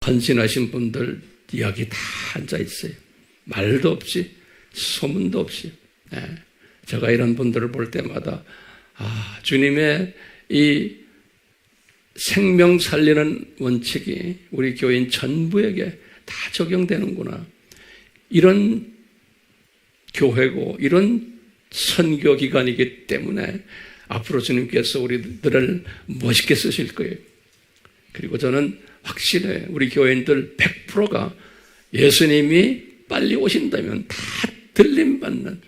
헌신하신 분들 여기 다 앉아 있어요. 말도 없이, 소문도 없이. 제가 이런 분들을 볼 때마다 주님의 이 생명 살리는 원칙이 우리 교인 전부에게 다 적용되는구나. 이런 교회고 이런 선교 기관이기 때문에 앞으로 주님께서 우리들을 멋있게 쓰실 거예요. 그리고 저는 확실해. 우리 교인들 100%가 예수님이 빨리 오신다면 다 들림받는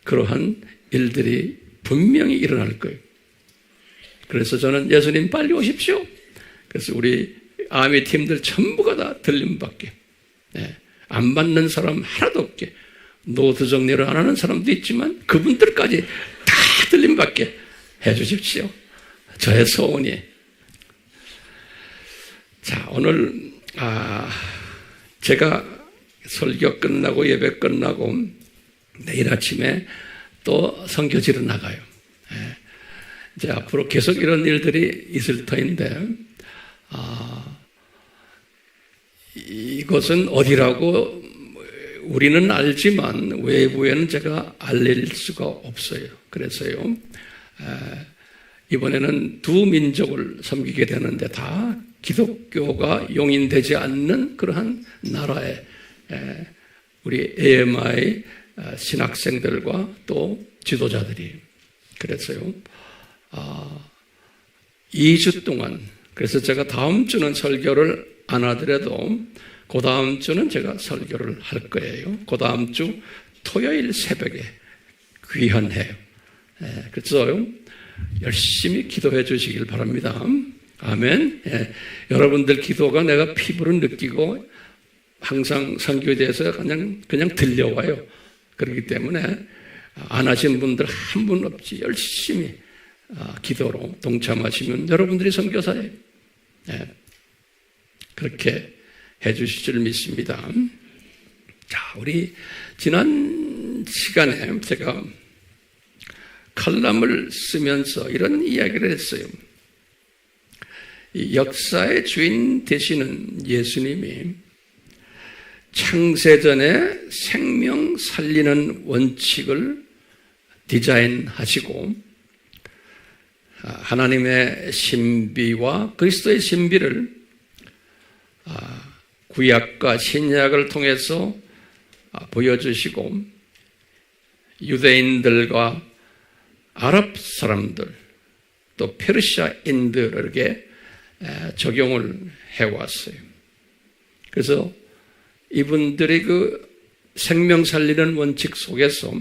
그러한 일들이 분명히 일어날 거예요. 그래서 저는 예수님 빨리 오십시오. 그래서 우리 아미 팀들 전부가 다 들림받게, 안 받는 사람 하나도 없게, 노트 정리를 안 하는 사람도 있지만 그분들까지 다 들림받게 해주십시오. 저의 소원이. 자, 오늘 제가 설교 끝나고 예배 끝나고 내일 아침에 또 선교지로 나가요. 이제 앞으로 계속 이런 일들이 있을 터인데 이것은 어디라고 우리는 알지만 외부에는 제가 알릴 수가 없어요. 그래서요, 이번에는 두 민족을 섬기게 되는데 다 기독교가 용인되지 않는 그러한 나라에 우리 AMI 신학생들과 또 지도자들이, 그래서요 2주 동안, 그래서 제가 다음 주는 설교를 안 하더라도 그 다음 주는 제가 설교를 할 거예요. 그 다음 주 토요일 새벽에 귀환해요. 그래서 열심히 기도해 주시길 바랍니다. 아멘. 여러분들 기도가 내가 피부로 느끼고 항상 선교에 대해서 그냥 들려와요. 그렇기 때문에 안 하신 분들 한 분 없이 열심히 기도로 동참하시면 여러분들이 선교사예요. 그렇게 해 주실 줄 믿습니다. 자, 우리 지난 시간에 제가 칼럼을 쓰면서 이런 이야기를 했어요. 이 역사의 주인 되시는 예수님이 창세전에 생명 살리는 원칙을 디자인하시고 하나님의 신비와 그리스도의 신비를 구약과 신약을 통해서 보여주시고 유대인들과 아랍 사람들 또 페르시아인들에게 적용을 해왔어요. 그래서 이분들이 그 생명 살리는 원칙 속에서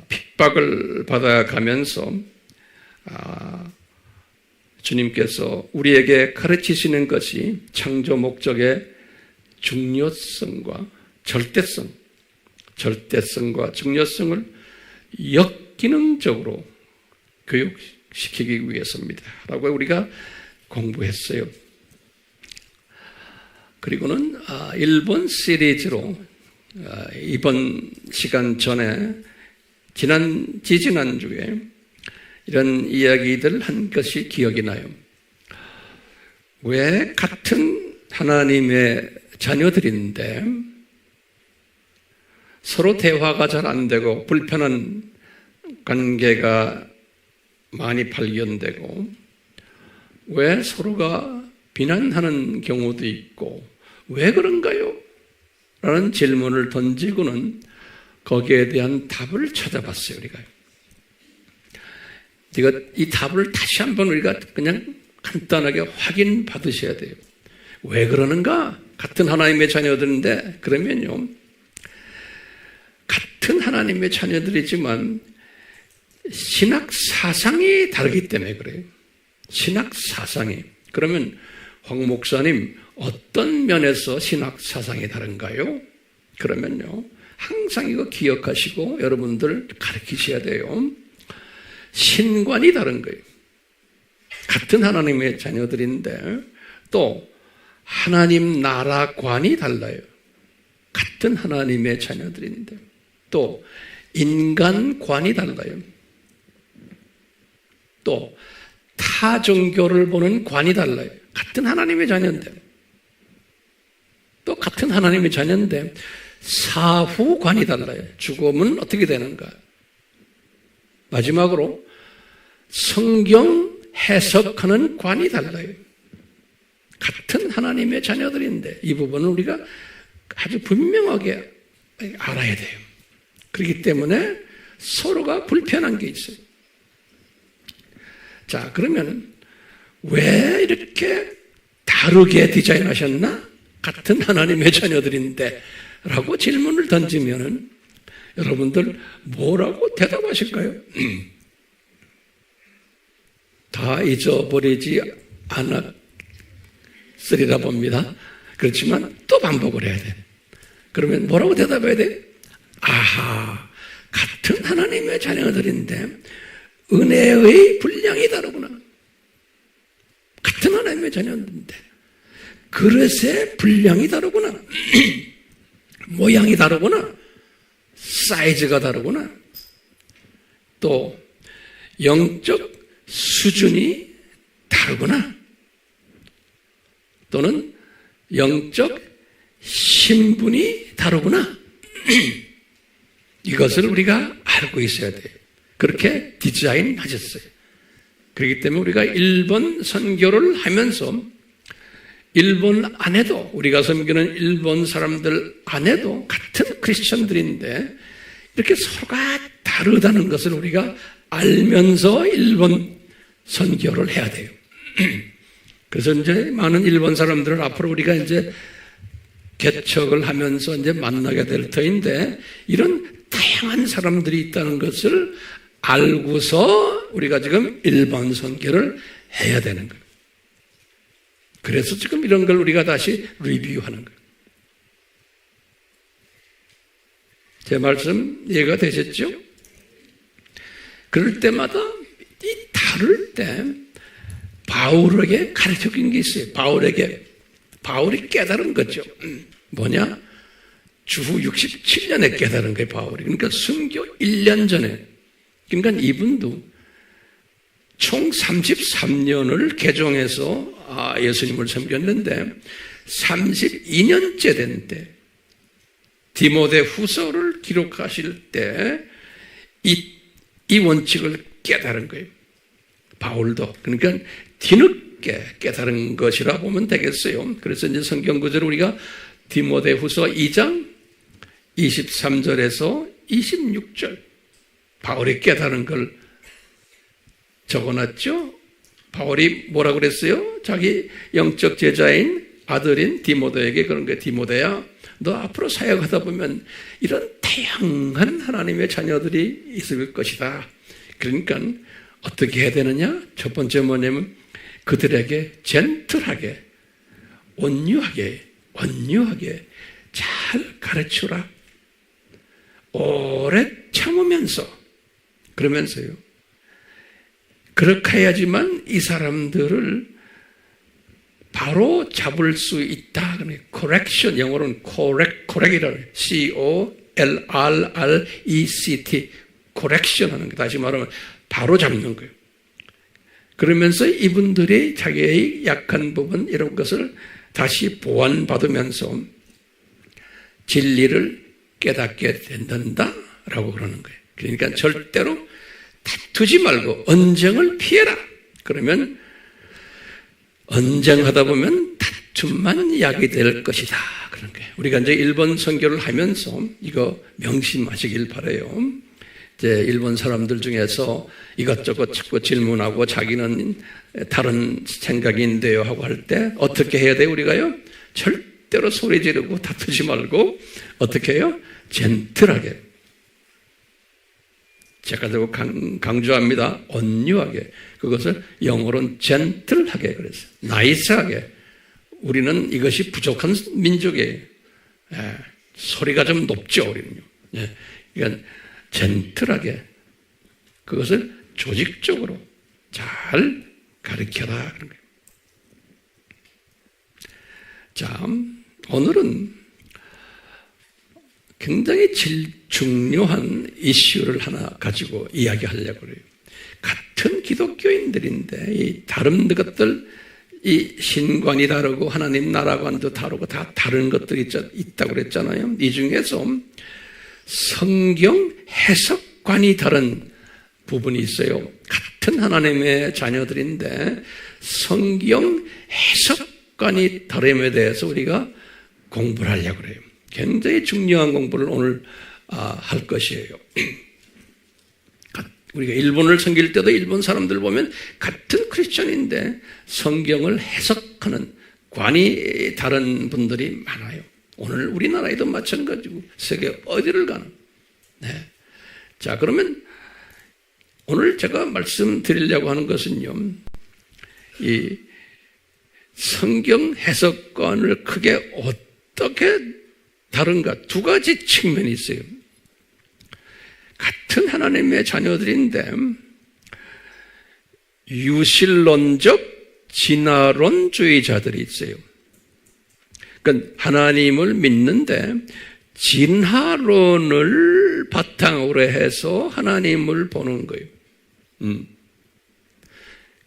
핍박을 받아가면서 주님께서 우리에게 가르치시는 것이 창조 목적의 중요성과 절대성과 중요성을 역기능적으로 교육시키기 위해서입니다. 라고 우리가 공부했어요. 그리고는 일본 시리즈로 이번 시간 전에 지지난주에 이런 이야기들 한 것이 기억이 나요. 왜 같은 하나님의 자녀들인데 서로 대화가 잘 안 되고 불편한 관계가 많이 발견되고 왜 서로가 비난하는 경우도 있고 왜 그런가요? 라는 질문을 던지고는 거기에 대한 답을 찾아봤어요, 우리가. 이 답을 다시 한번 우리가 그냥 간단하게 확인 받으셔야 돼요. 왜 그러는가? 같은 하나님의 자녀들인데, 그러면요, 같은 하나님의 자녀들이지만 신학 사상이 다르기 때문에 그래요. 신학 사상이. 그러면 황 목사님, 어떤 면에서 신학 사상이 다른가요? 그러면요, 항상 이거 기억하시고 여러분들 가르치셔야 돼요. 신관이 다른 거예요. 같은 하나님의 자녀들인데 또 하나님 나라관이 달라요. 같은 하나님의 자녀들인데 또 인간관이 달라요. 또 타 종교를 보는 관이 달라요. 같은 하나님의 자녀인데 또 같은 하나님의 자녀인데 사후관이 달라요. 죽음은 어떻게 되는가? 마지막으로 성경 해석하는 관이 달라요. 같은 하나님의 자녀들인데 이 부분은 우리가 아주 분명하게 알아야 돼요. 그렇기 때문에 서로가 불편한 게 있어요. 자, 그러면 왜 이렇게 다르게 디자인하셨나? 같은 하나님의 자녀들인데 라고 질문을 던지면은 여러분들 뭐라고 대답하실까요? 다 잊어버리지 않았으리라 봅니다. 그렇지만 또 반복을 해야 돼. 그러면 뭐라고 대답해야 돼? 아하, 같은 하나님의 자녀들인데 은혜의 분량이 다르구나. 같은 하나님의 자녀인데 그릇의 분량이 다르구나. 모양이 다르구나. 사이즈가 다르구나. 또 영적 수준이 다르구나. 또는 영적 신분이 다르구나. 이것을 우리가 알고 있어야 돼요. 그렇게 디자인하셨어요. 그렇기 때문에 우리가 일본 선교를 하면서 일본 안에도 우리가 섬기는 일본 사람들 안에도 같은 크리스천들인데 이렇게 서로가 다르다는 것을 우리가 알면서 일본 선교를 해야 돼요. 그래서 이제 많은 일본 사람들을 앞으로 우리가 이제 개척을 하면서 이제 만나게 될 터인데 이런 다양한 사람들이 있다는 것을 알고서 우리가 지금 일본 선교를 해야 되는 거예요. 그래서 지금 이런 걸 우리가 다시 리뷰하는 거예요. 제 말씀 이해가 되셨죠? 그럴 때마다 이 다룰 때 바울에게 가르쳐준 게 있어요. 바울이 깨달은 거죠. 뭐냐? 주후 67년에 깨달은 거예요, 바울이. 그러니까 순교 1년 전에. 그러니까 이분도 총 33년을 개종해서 예수님을 섬겼는데 32년째 된 때 디모데 후서를 기록하실 때 이 원칙을 깨달은 거예요. 바울도. 그러니까 뒤늦게 깨달은 것이라 보면 되겠어요. 그래서 이제 성경 구절을 우리가 디모데 후서 2장 23절에서 26절 바울이 깨달은 걸 적어놨죠. 바울이 뭐라고 그랬어요? 자기 영적 제자인 아들인 디모데에게 그런 게 디모데야, 너 앞으로 사역하다 보면 이런 다양한 하나님의 자녀들이 있을 것이다. 그러니까 어떻게 해야 되느냐? 첫 번째 뭐냐면 그들에게 젠틀하게 온유하게 잘 가르치라. 오래 참으면서 그러면서요. 그렇게 해야지만 이 사람들을 바로 잡을 수 있다. correction, 영어로는 correct이라고 해요. C-O-L-R-R-E-C-T, correction 하는 거. 다시 말하면 바로 잡는 거예요. 그러면서 이분들이 자기의 약한 부분 이런 것을 다시 보완받으면서 진리를 깨닫게 된다라고 그러는 거예요. 그러니까 절대로 다투지 말고 언쟁을 피해라. 그러면 언쟁하다 보면 다툼만 약이 될 것이다. 그런 거예요. 우리가 이제 일본 선교를 하면서 이거 명심하시길 바라요. 이제 일본 사람들 중에서 이것저것 자꾸 질문하고 자기는 다른 생각인데요 하고 할 때 어떻게 해야 돼요? 우리가요? 절대로 소리 지르고 다투지 말고 어떻게 해요? 젠틀하게. 제가 더 강조합니다. 온유하게. 그것을 영어로는 젠틀하게 그랬어요. 나이스하게. 우리는 이것이 부족한 민족이에요. 소리가 좀 높죠, 우리는요. 그러니까 젠틀하게 그것을 조직적으로 잘 가르쳐라 그런 거예요. 자, 오늘은 굉장히 중요한 이슈를 하나 가지고 이야기하려고 그래요. 같은 기독교인들인데 이 다른 것들 이 신관이 다르고 하나님 나라관도 다르고 다 다른 것들이 있다고 그랬잖아요. 이 중에서 성경 해석관이 다른 부분이 있어요. 같은 하나님의 자녀들인데 성경 해석관이 다름에 대해서 우리가 공부를 하려고 그래요. 굉장히 중요한 공부를 오늘 할 것이에요. 우리가 일본을 섬길 때도 일본 사람들 보면 같은 크리스천인데 성경을 해석하는 관이 다른 분들이 많아요. 오늘 우리나라에도 마찬가지고 세계 어디를 가나. 네. 자, 그러면 오늘 제가 말씀드리려고 하는 것은요, 이 성경 해석관을 크게 어떻게 다른가 두 가지 측면이 있어요. 같은 하나님의 자녀들인데 유실론적 진화론주의자들이 있어요. 그러니까 하나님을 믿는데 진화론을 바탕으로 해서 하나님을 보는 거예요.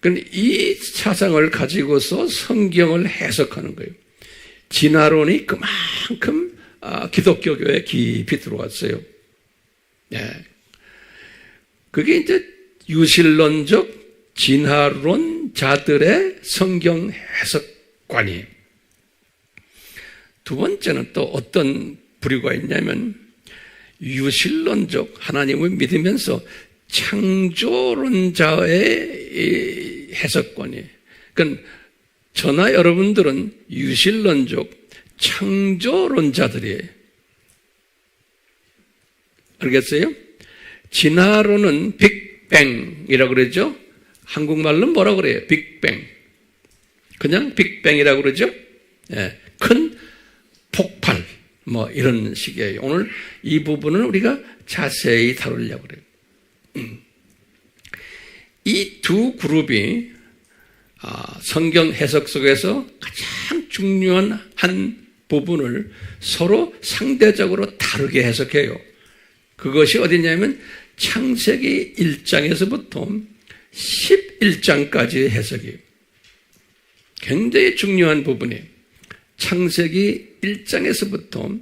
그러니까 이 사상을 가지고서 성경을 해석하는 거예요. 진화론이 그만큼 기독교교에 깊이 들어왔어요. 네. 그게 이제 유실론적 진화론자들의 성경 해석관이에요. 두 번째는 또 어떤 부류가 있냐면 유실론적 하나님을 믿으면서 창조론자의 해석관이에요. 그러니까 저나 여러분들은 유실론적 창조론자들이에요. 알겠어요? 진화론은 빅뱅이라고 그러죠? 한국말로 뭐라고 그래요? 빅뱅. 그냥 빅뱅이라고 그러죠? 예, 큰 폭발. 뭐 이런 식이에요. 오늘 이 부분을 우리가 자세히 다루려고 그래요. 이 두 그룹이 성경 해석 속에서 가장 중요한 한 부분을 서로 상대적으로 다르게 해석해요. 그것이 어디냐면 창세기 1장에서부터 11장까지의 해석이에요. 굉장히 중요한 부분이에요. 창세기 1장에서부터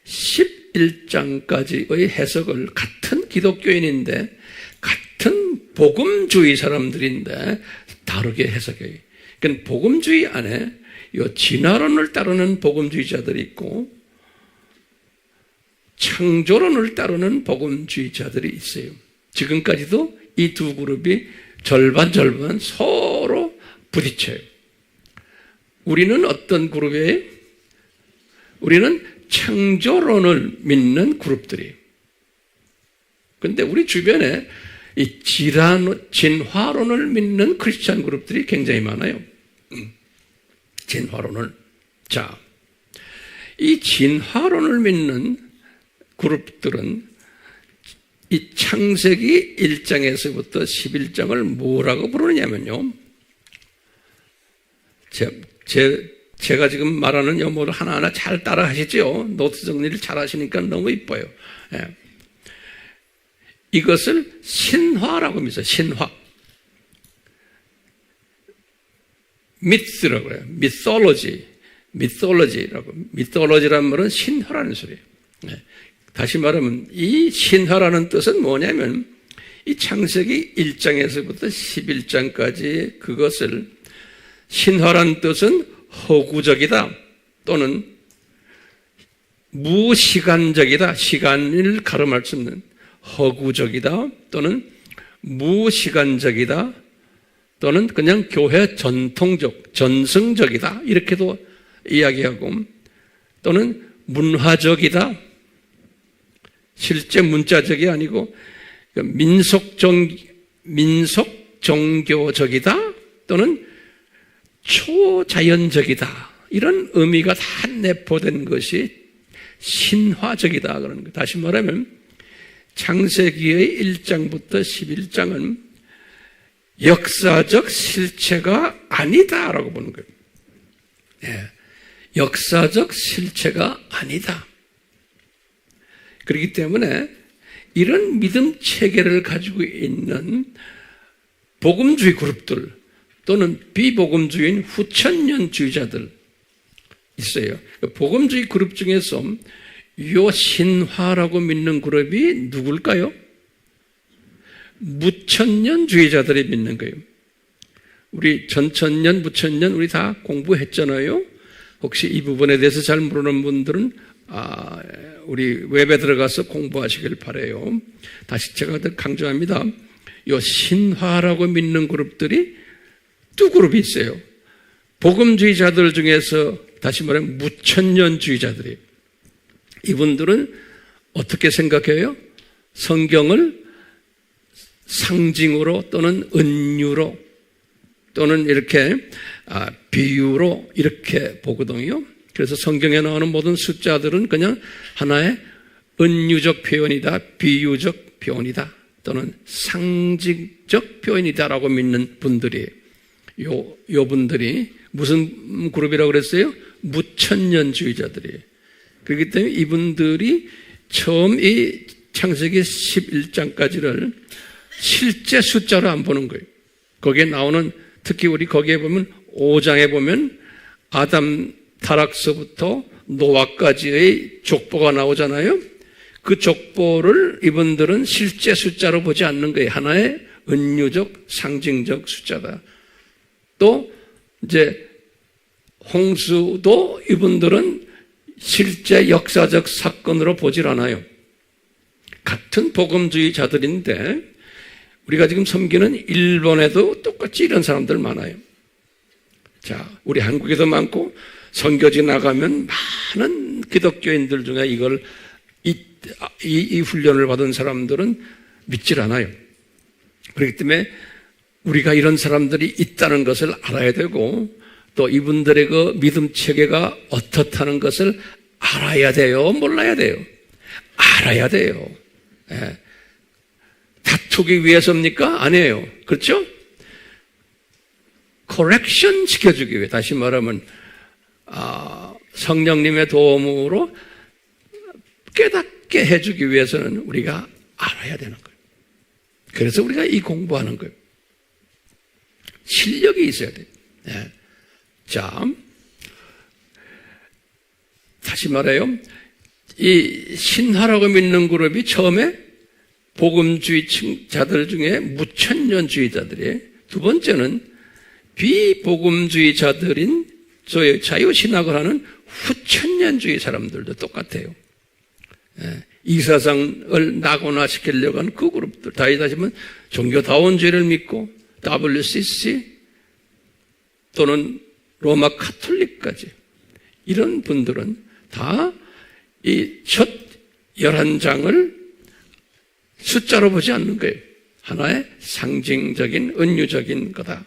11장까지의 해석을 같은 기독교인인데 같은 복음주의 사람들인데 다르게 해석해요. 그러니까 복음주의 안에 이 진화론을 따르는 복음주의자들이 있고 창조론을 따르는 복음주의자들이 있어요. 지금까지도 이 두 그룹이 절반 서로 부딪혀요. 우리는 어떤 그룹이에요? 우리는 창조론을 믿는 그룹들이에요. 그런데 우리 주변에 이 진화론을 믿는 크리스찬 그룹들이 굉장히 많아요. 진화론을. 자, 이 진화론을 믿는 그룹들은 이 창세기 1장에서부터 11장을 뭐라고 부르냐면요. 제가 지금 말하는 영어를 하나하나 잘 따라 하시죠? 노트 정리를 잘 하시니까 너무 이뻐요. 예. 이것을 신화라고 합니다. 신화. 미스라고 해요. 미톨로지라고. 미톨로지라는 말은 신화라는 소리예요. 예. 다시 말하면 이 신화라는 뜻은 뭐냐면 이 창세기 1장에서부터 11장까지 그것을 신화라는 뜻은 허구적이다 또는 무시간적이다. 시간을 가름할 수 없는 허구적이다 또는 무시간적이다 또는 그냥 교회 전통적, 전승적이다 이렇게도 이야기하고 또는 문화적이다. 실제 문자적이 아니고 민속 종교적이다 또는 초자연적이다 이런 의미가 다 내포된 것이 신화적이다 그러는 거예요. 다시 말하면 창세기의 1장부터 11장은 역사적 실체가 아니다라고 보는 거예요. 네. 역사적 실체가 아니다. 그렇기 때문에 이런 믿음 체계를 가지고 있는 복음주의 그룹들, 또는 비복음주의인 후천년주의자들 있어요. 복음주의 그룹 중에서 요 신화라고 믿는 그룹이 누굴까요? 무천년주의자들이 믿는 거예요. 우리 전천년, 무천년 우리 다 공부했잖아요. 혹시 이 부분에 대해서 잘 모르는 분들은 우리 웹에 들어가서 공부하시길 바라요. 다시 제가 더 강조합니다. 요 신화라고 믿는 그룹들이 두 그룹이 있어요. 복음주의자들 중에서 다시 말하면 무천년주의자들이에요. 이분들은 어떻게 생각해요? 성경을 상징으로 또는 은유로 또는 이렇게 비유로 이렇게 보거든요. 그래서 성경에 나오는 모든 숫자들은 그냥 하나의 은유적 표현이다, 비유적 표현이다 또는 상징적 표현이다라고 믿는 분들이에요. 요 분들이 무슨 그룹이라고 그랬어요? 무천년주의자들이에요. 그렇기 때문에 이분들이 처음 이 창세기 11장까지를 실제 숫자로 안 보는 거예요. 거기에 나오는 특히 우리 거기에 보면 5장에 보면 아담 타락서부터 노아까지의 족보가 나오잖아요. 그 족보를 이분들은 실제 숫자로 보지 않는 거예요. 하나의 은유적 상징적 숫자다. 또 이제 홍수도 이분들은 실제 역사적 사건으로 보질 않아요. 같은 복음주의자들인데 우리가 지금 섬기는 일본에도 똑같이 이런 사람들 많아요. 자, 우리 한국에도 많고 선교지 나가면 많은 기독교인들 중에 이걸 이 훈련을 받은 사람들은 믿질 않아요. 그렇기 때문에 우리가 이런 사람들이 있다는 것을 알아야 되고 또 이분들의 그 믿음 체계가 어떻다는 것을 알아야 돼요? 몰라야 돼요? 알아야 돼요. 예. 다투기 위해서입니까? 아니에요. 그렇죠? 커렉션 시켜주기 위해, 다시 말하면 성령님의 도움으로 깨닫게 해주기 위해서는 우리가 알아야 되는 거예요. 그래서 우리가 이 공부하는 거예요. 실력이 있어야 돼요. 네. 자, 다시 말해요. 이 신화라고 믿는 그룹이 처음에 복음주의자들 중에 무천년주의자들이에요. 두 번째는 비복음주의자들인 자유신학을 하는 후천년주의 사람들도 똑같아요. 이사상을 낙원화시키려고 하는 그 그룹들, 다시 보면 종교다원주의를 믿고 WCC 또는 로마 카톨릭까지 이런 분들은 다 이 첫 11장을 숫자로 보지 않는 거예요. 하나의 상징적인 은유적인 거다.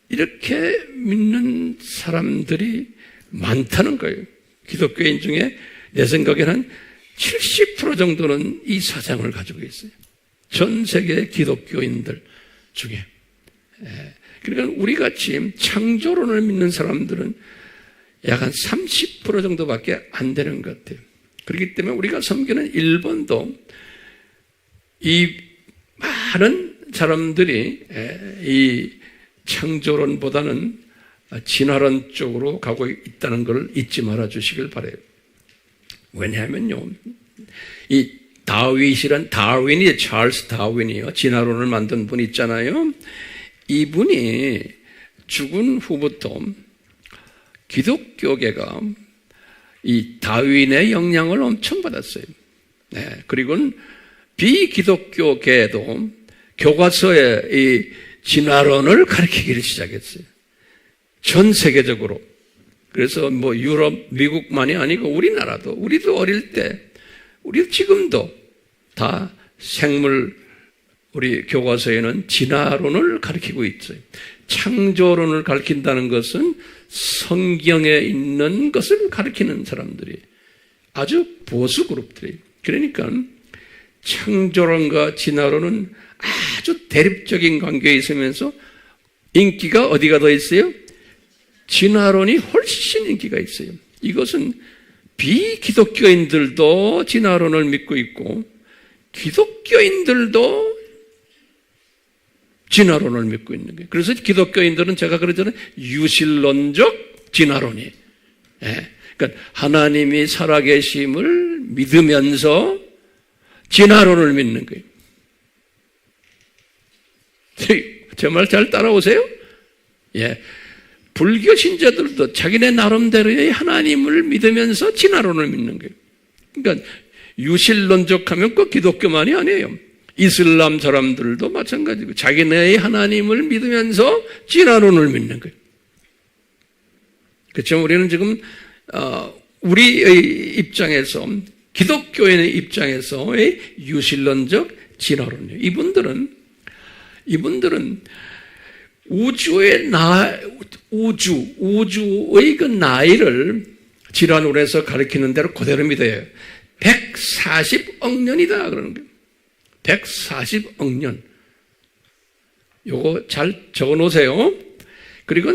이렇게 믿는 사람들이 많다는 거예요. 기독교인 중에 내 생각에는 한 70% 정도는 이 사상을 가지고 있어요. 전 세계 기독교인들 중에. 그러니까 우리같이 창조론을 믿는 사람들은 약 한 30% 정도밖에 안 되는 것 같아요. 그렇기 때문에 우리가 섬기는 일본도 이 많은 사람들이 이 창조론보다는 진화론 쪽으로 가고 있다는 걸 잊지 말아 주시길 바라요. 왜냐하면요, 이 다윈이 찰스 다윈이요, 진화론을 만든 분 있잖아요. 이분이 죽은 후부터 기독교계가 이 다윈의 영향을 엄청 받았어요. 네, 그리고는 비기독교계도 교과서에 이 진화론을 가르치기를 시작했어요. 전 세계적으로. 그래서 뭐 유럽, 미국만이 아니고 우리도 어릴 때, 우리 지금도 다 우리 교과서에는 진화론을 가르치고 있어요. 창조론을 가르친다는 것은 성경에 있는 것을 가르치는 사람들이 아주 보수 그룹들이. 그러니까 창조론과 진화론은 아주 대립적인 관계에 있으면서 인기가 어디가 더 있어요? 진화론이 훨씬 인기가 있어요. 이것은 비기독교인들도 진화론을 믿고 있고 기독교인들도 진화론을 믿고 있는 거예요. 그래서 기독교인들은 제가 그러잖아요. 유실론적 진화론이. 예. 그러니까 하나님이 살아계심을 믿으면서 진화론을 믿는 거예요. 제 말 잘 따라오세요? 예. 불교 신자들도 자기네 나름대로의 하나님을 믿으면서 진화론을 믿는 거예요. 그러니까 유실론적 하면 꼭 기독교만이 아니에요. 이슬람 사람들도 마찬가지고 자기네의 하나님을 믿으면서 진화론을 믿는 거예요. 그렇죠? 우리는 지금 우리의 입장에서 기독교인의 입장에서의 유실론적 진화론이에요. 이분들은 우주의 그 나이를 진화론에서 가리키는 대로 그대로 믿어요. 140억 년이다 그러는 거예요. 140억 년. 요거 잘 적어 놓으세요. 그리고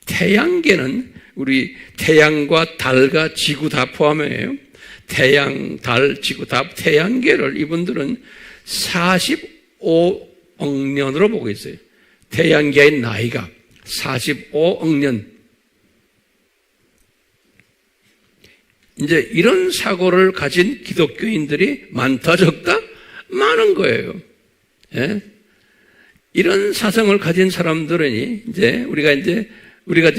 태양계는 우리 태양과 달과 지구 다 포함해요. 태양, 달, 지구 다 태양계를 이분들은 45억 년으로 보고 있어요. 태양계의 나이가 45억 년. 이제 이런 사고를 가진 기독교인들이 많다 적다? 많은 거예요. 예? 이런 사상을 가진 사람들은 우리가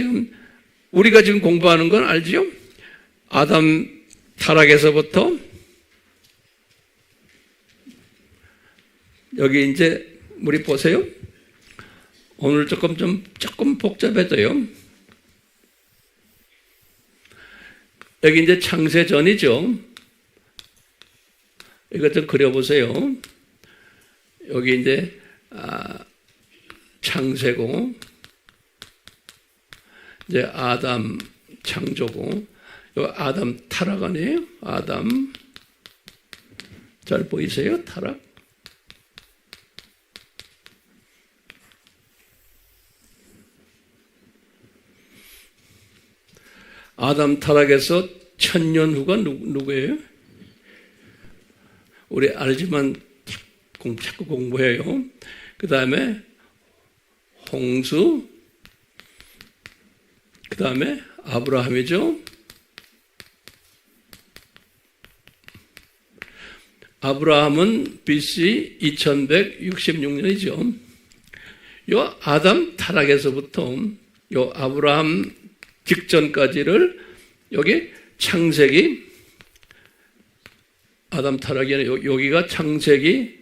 지금 공부하는 건 알죠? 아담 타락에서부터 여기 이제 우리 보세요. 오늘 조금 복잡해져요. 여기 이제 창세전이죠. 이것 좀 그려보세요. 여기 이제 창세고, 이제 아담 창조고, 요 아담 타락 아니에요? 아담 잘 보이세요? 타락. 아담 타락에서 1000년 후가 누구예요? 우리 알지만 자꾸 공부해요. 그 다음에 홍수, 그 다음에 아브라함이죠. 아브라함은 BC 2166년이죠. 요 아담 타락에서부터 요 아브라함 직전까지를 여기 창세기 아담 타락이 아니라 여기가 창세기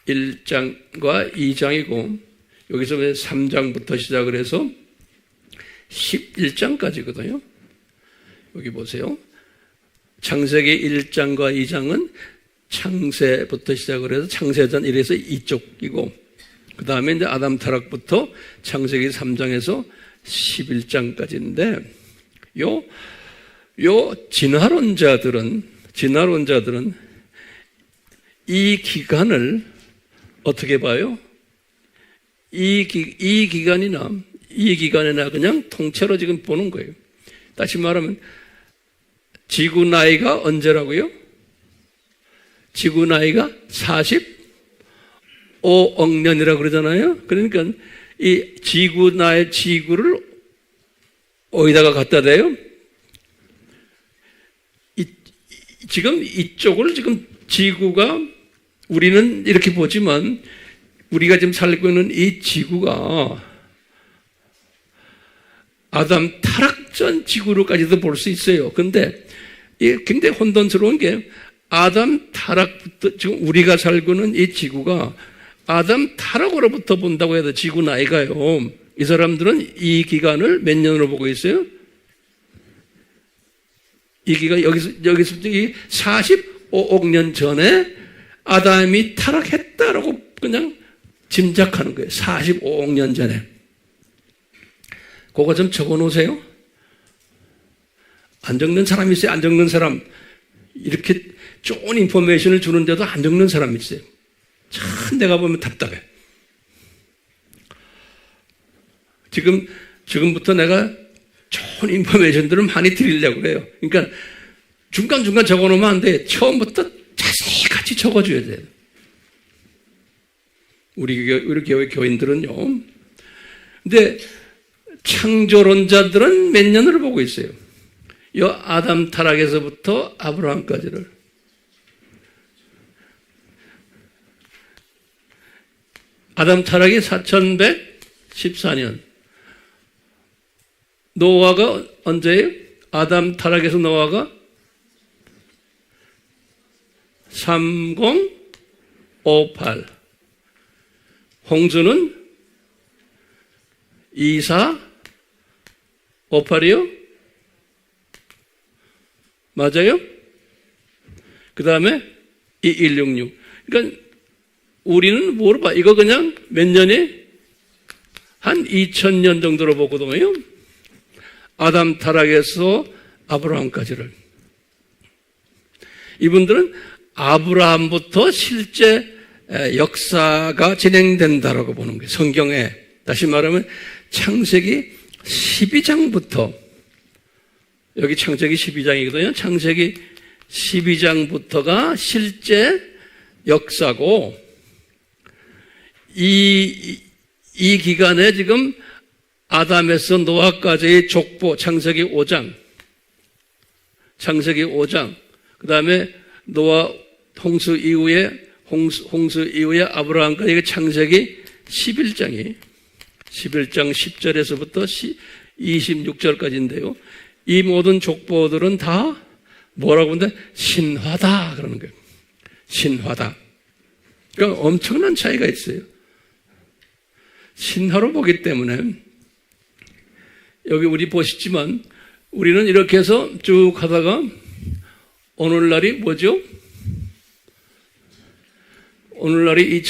1장과 2장이고 여기서 3장부터 시작을 해서 11장까지거든요. 여기 보세요. 창세기 1장과 2장은 창세부터 시작을 해서 창세전 1에서 이쪽이고 그 다음에 이제 아담 타락부터 창세기 3장에서 11장까지인데 요 진화론자들은 이 기간을 어떻게 봐요? 이 기간이나 그냥 통째로 지금 보는 거예요. 다시 말하면 지구 나이가 언제라고요? 지구 나이가 45억 년이라고 그러잖아요. 그러니까 이 지구를 어디다가 갖다 대요? 지금 이쪽을 지금 지구가 우리는 이렇게 보지만 우리가 지금 살고 있는 이 지구가 아담 타락 전 지구로까지도 볼 수 있어요. 그런데 굉장히 혼돈스러운 게 아담 타락부터 지금 우리가 살고 있는 이 지구가 아담 타락으로부터 본다고 해도 지구 나이가요. 이 사람들은 이 기간을 몇 년으로 보고 있어요? 이 기간 여기서부터 45억 년 전에 아담이 타락했다라고 그냥 짐작하는 거예요. 45억 년 전에. 그거 좀 적어 놓으세요. 안 적는 사람이 있어요. 안 적는 사람. 이렇게 좋은 인포메이션을 주는데도 안 적는 사람이 있어요. 참 내가 보면 답답해. 지금부터 내가 좋은 인포메이션들을 많이 드리려고 그래요. 그러니까 중간중간 적어 놓으면 안 돼. 처음부터 자세히 같이 적어줘야 돼요. 우리 교회 교인들은요. 근데 창조론자들은 몇 년을 보고 있어요? 요 아담 타락에서부터 아브라함까지를. 아담 타락이 4114년. 노아가 언제예요? 아담 타락에서 노아가 3058. 홍수는 2458이요? 맞아요? 그 다음에 2166. 그러니까 우리는 뭐로 봐? 이거 그냥 몇 년에? 한 2000년 정도로 보거든요. 아담 타락에서 아브라함까지를. 이분들은 아브라함부터 실제 역사가 진행된다라고 보는 거예요. 성경에. 다시 말하면 창세기 12장부터, 여기 창세기 12장이거든요. 창세기 12장부터가 실제 역사고, 이 기간에 지금 아담에서 노아까지의 족보, 창세기 5장, 그 다음에 노아 홍수 이후에 아브라함까지 창세기 11장 10절에서부터 26절까지인데요. 이 모든 족보들은 다 뭐라고 하는데 신화다 그러는 거예요. 신화다. 그러니까 엄청난 차이가 있어요. 신화로 보기 때문에 여기 우리 보시지만 우리는 이렇게 해서 쭉 하다가 오늘날이 뭐죠? 오늘날이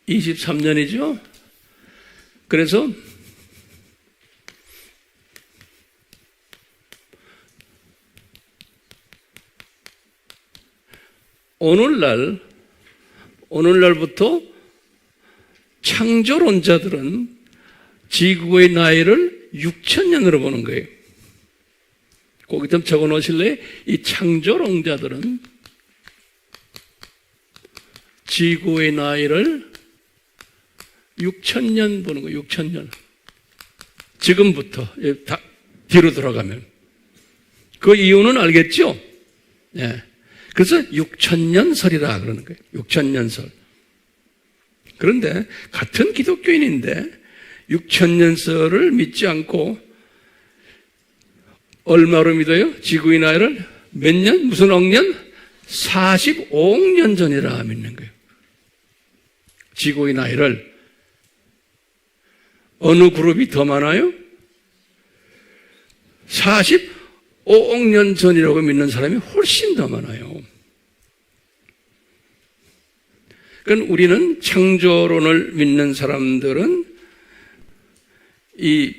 2023년이죠. 그래서 오늘날부터 창조론자들은 지구의 나이를 6000년으로 보는 거예요. 거기 좀 적어 놓으실래요? 이 창조론자들은 지구의 나이를 6000년 보는 거예요. 6000년. 지금부터 뒤로 돌아가면. 그 이유는 알겠죠? 네. 그래서 6000년설이라 그러는 거예요. 6000년설. 그런데 같은 기독교인인데 6000년설을 믿지 않고 얼마로 믿어요? 지구의 나이를 몇 년? 무슨 억년? 45억 년 전이라 믿는 거예요. 지구의 나이를. 어느 그룹이 더 많아요? 45억 년 전이라고 믿는 사람이 훨씬 더 많아요. 그러니까 우리는 창조론을 믿는 사람들은 이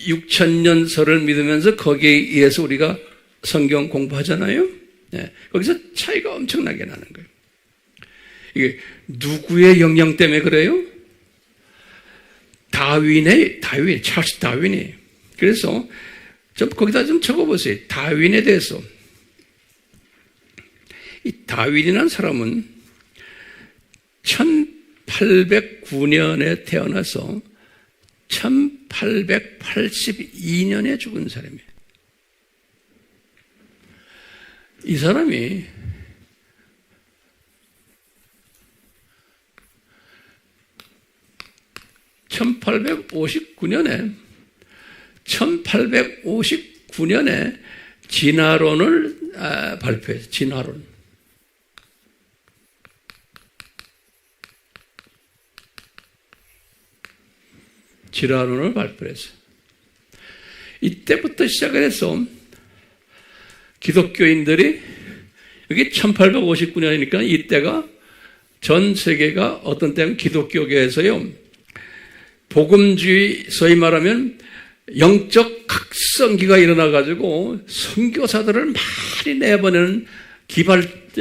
6000년설을 믿으면서 거기에 의해서 우리가 성경 공부하잖아요. 네. 거기서 차이가 엄청나게 나는 거예요. 이게 누구의 영향 때문에 그래요? 찰스 다윈이. 그래서 거기다 좀 적어보세요. 다윈에 대해서. 이 다윈이라는 사람은 1809년에 태어나서 1882년에 죽은 사람이에요. 이 사람이 (1859년에) 진화론을 발표했어요. 진화론을 발표했어요. 이때부터 시작을 해서 기독교인들이, 여기 1859년이니까 이때가 전 세계가 어떤 때는 기독교계에서요, 복음주의, 소위 말하면 영적 각성기가 일어나가지고 선교사들을 많이 내보내는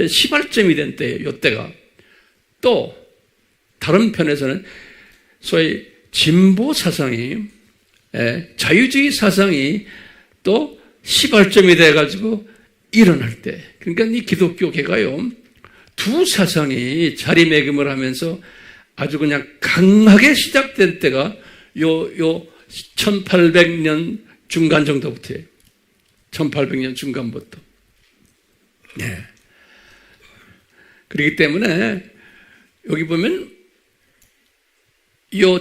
시발점이 된 때예요. 이때가. 또 다른 편에서는 소위 진보 사상이, 자유주의 사상이 또 시발점이 돼가지고 일어날 때. 그러니까 이 기독교계가요, 두 사상이 자리매김을 하면서 아주 그냥 강하게 시작된 때가 요 1800년 중간 정도부터예요. 1800년 중간부터. 네. 그렇기 때문에 여기 보면 요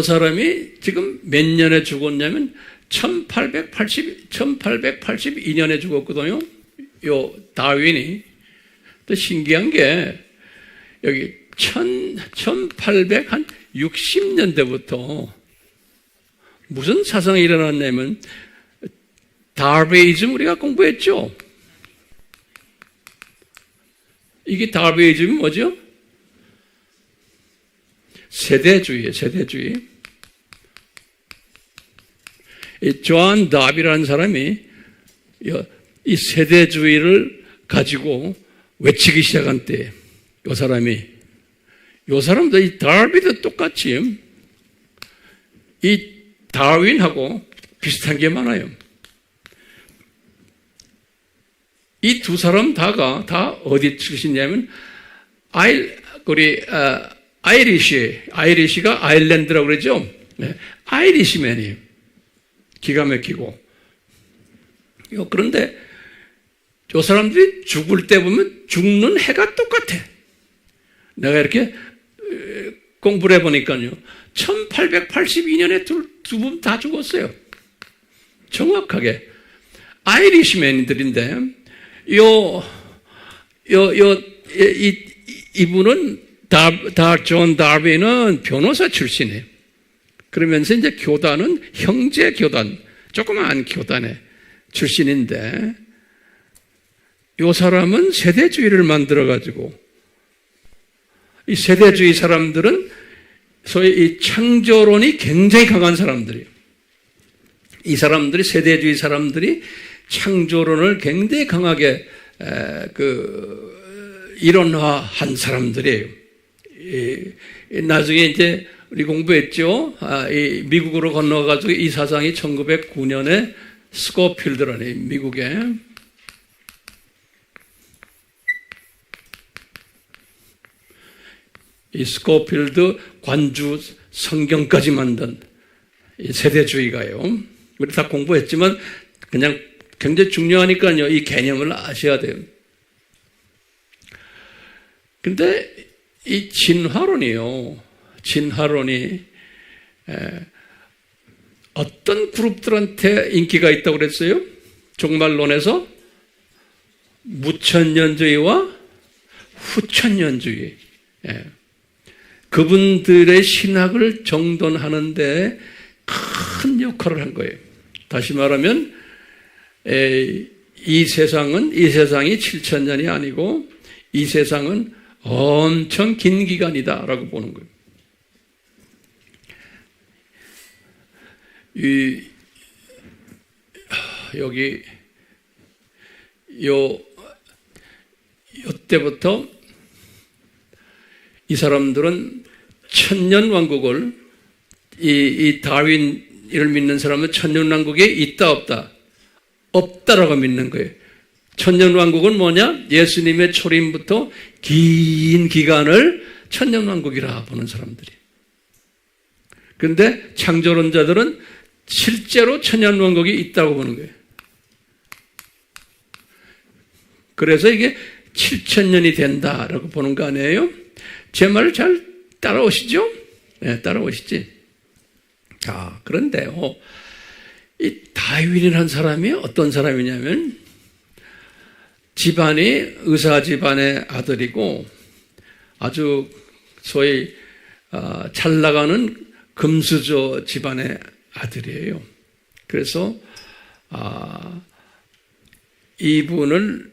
사람이 지금 몇 년에 죽었냐면 1882년에 죽었거든요. 요 다윈이. 또 신기한 게 여기 1860년대부터 무슨 사상이 일어났냐면 다비이즘 우리가 공부했죠. 이게 다비이즘이 뭐죠? 세대주의예요. 세대주의. 이 존 다비라는 사람이 이 세대주의를 가지고 외치기 시작한 때, 이 사람도 이 다비도 똑같이 이 다윈하고 비슷한 게 많아요. 이 두 사람 다 어디 출신이냐면 아이리시가 아일랜드라고 그러죠. 네. 아이리시맨이에요. 기가 막히고. 그런데 저 사람들이 죽을 때 보면 죽는 해가 똑같아. 내가 이렇게 공부를 해보니까요. 1882년에 두 분 다 죽었어요. 정확하게. 아이리시맨들인데, 이분은 존 다비는 변호사 출신이에요. 그러면서 이제 교단은 형제 교단, 조그마한 교단의 출신인데, 이 사람은 세대주의를 만들어가지고, 이 세대주의 사람들은 소위 이 창조론이 굉장히 강한 사람들이에요. 이 사람들이, 세대주의 사람들이 창조론을 굉장히 강하게 이론화한 사람들이에요. 나중에 이제 우리 공부했죠. 미국으로 건너가지고 이 사상이 1909년에 스코필드라는 미국에 이 스코필드 관주 성경까지 만든 이 세대주의가요. 우리 다 공부했지만 그냥 굉장히 중요하니까요. 이 개념을 아셔야 돼요. 근데 이 진화론이 어떤 그룹들한테 인기가 있다고 그랬어요? 종말론에서 무천년주의와 후천년주의. 그분들의 신학을 정돈하는 데 큰 역할을 한 거예요. 다시 말하면 이 세상이 7,000년이 아니고 이 세상은 엄청 긴 기간이다라고 보는 거예요. 여기 요때부터 이 사람들은 천년왕국을 이 다윈을 믿는 사람은 천년왕국에 있다 없다? 없다라고 믿는 거예요. 천년왕국은 뭐냐? 예수님의 초림부터 긴 기간을 천년왕국이라 보는 사람들이. 그런데 창조론자들은 실제로 천년왕국이 있다고 보는 거예요. 그래서 이게 7,000년이 된다라고 보는 거 아니에요? 제 말을 잘 따라오시죠? 네, 따라오시지. 자, 그런데요, 이 다윈이라는 사람이 어떤 사람이냐면, 집안이 의사 집안의 아들이고, 아주 소위, 잘 나가는 금수저 집안의 아들이에요. 그래서, 이분을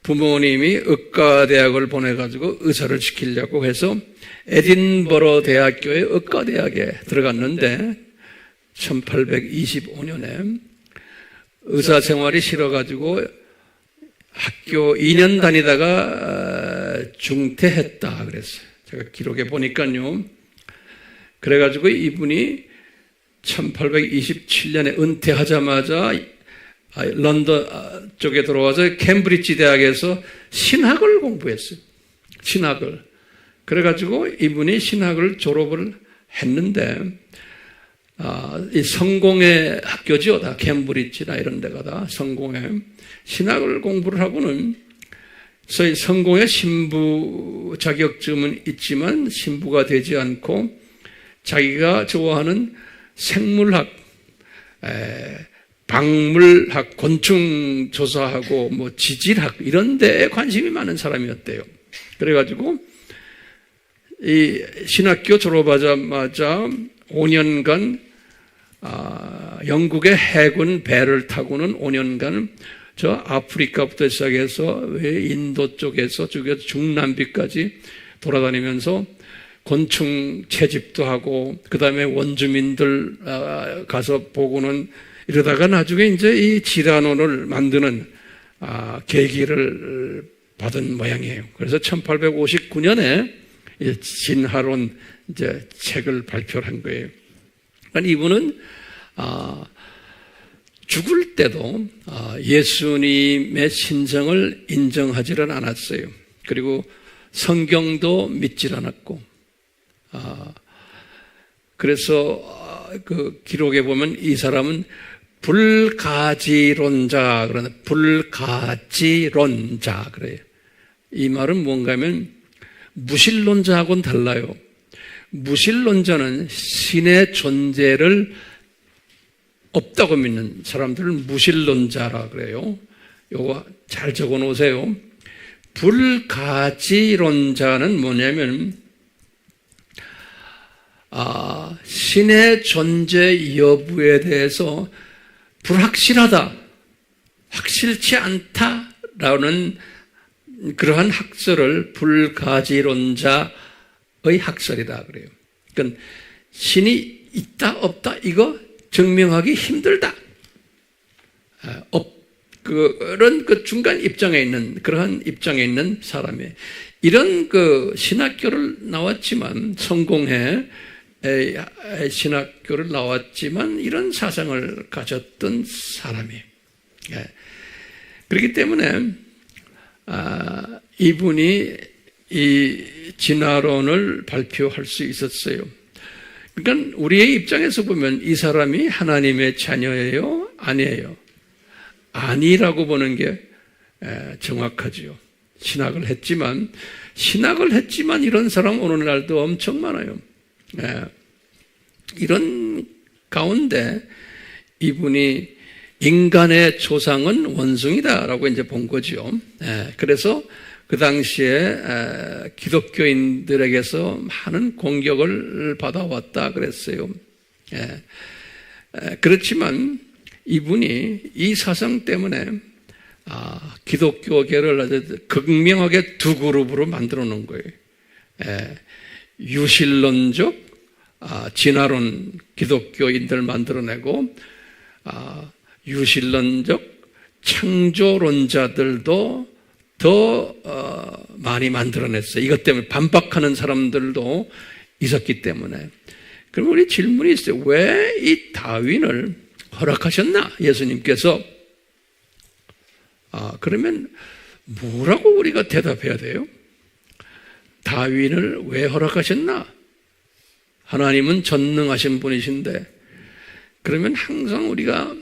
부모님이 의과대학을 보내가지고 의사를 시키려고 해서 에딘버러 대학교의 의과대학에 들어갔는데 1825년에 의사 생활이 싫어가지고 학교 2년 다니다가 중퇴했다 그랬어요. 제가 기록에 보니까요. 그래가지고 이분이 1827년에 은퇴하자마자 런던 쪽에 들어와서 캠브리지 대학에서 신학을 공부했어요. 신학을. 그래가지고 이분이 신학을 졸업을 했는데, 이 성공의 학교죠. 다 캠브리지나 이런 데가 다 성공의 신학을 공부를 하고는 소위 성공의 신부 자격증은 있지만 신부가 되지 않고 자기가 좋아하는 생물학, 박물학, 곤충 조사하고 뭐 지질학 이런 데에 관심이 많은 사람이었대요. 그래가지고 이 신학교 졸업하자마자 5년간 영국의 해군 배를 타고는 5년간 저 아프리카부터 시작해서 인도 쪽에서 중남미까지 돌아다니면서 곤충 채집도 하고 그 다음에 원주민들 가서 보고는 이러다가 나중에 이제 이 지라논을 만드는 계기를 받은 모양이에요. 그래서 1859년에 진화론 이제 책을 발표한 거예요. 그러니까 이분은 죽을 때도 예수님의 신성을 인정하지는 않았어요. 그리고 성경도 믿질 않았고, 그래서 그 기록에 보면 이 사람은 불가지론자, 그러나 불가지론자 그래요. 이 말은 뭔가 하면 무신론자하고는 달라요. 무신론자는 신의 존재를 없다고 믿는 사람들을 무신론자라 그래요. 요거 잘 적어 놓으세요. 불가지론자는 뭐냐면 신의 존재 여부에 대해서 불확실하다, 확실치 않다라는 그러한 학설을 불가지론자의 학설이다 그래요. 그러니까 신이 있다 없다 이거 증명하기 힘들다. 그런 그 중간 입장에 있는 그러한 입장에 있는 사람이 이런 그 신학교를 나왔지만 성공해 신학교를 나왔지만 이런 사상을 가졌던 사람이에요. 그렇기 때문에 이분이 이 진화론을 발표할 수 있었어요. 그러니까 우리의 입장에서 보면 이 사람이 하나님의 자녀예요? 아니에요? 아니라고 보는 게 정확하지요. 신학을 했지만 이런 사람 오늘날도 엄청 많아요. 이런 가운데 이분이 인간의 조상은 원숭이다라고 이제 본 거죠. 그래서 그 당시에 기독교인들에게서 많은 공격을 받아왔다 그랬어요. 그렇지만 이분이 이 사상 때문에 기독교계를 아주 극명하게 두 그룹으로 만들어 놓은 거예요. 유실론적 진화론 기독교인들 만들어내고 유실론적 창조론자들도 더 많이 만들어냈어요. 이것 때문에 반박하는 사람들도 있었기 때문에. 그럼 우리 질문이 있어요. 왜 이 다윈을 허락하셨나? 예수님께서. 그러면 뭐라고 우리가 대답해야 돼요? 다윈을 왜 허락하셨나? 하나님은 전능하신 분이신데, 그러면 항상 우리가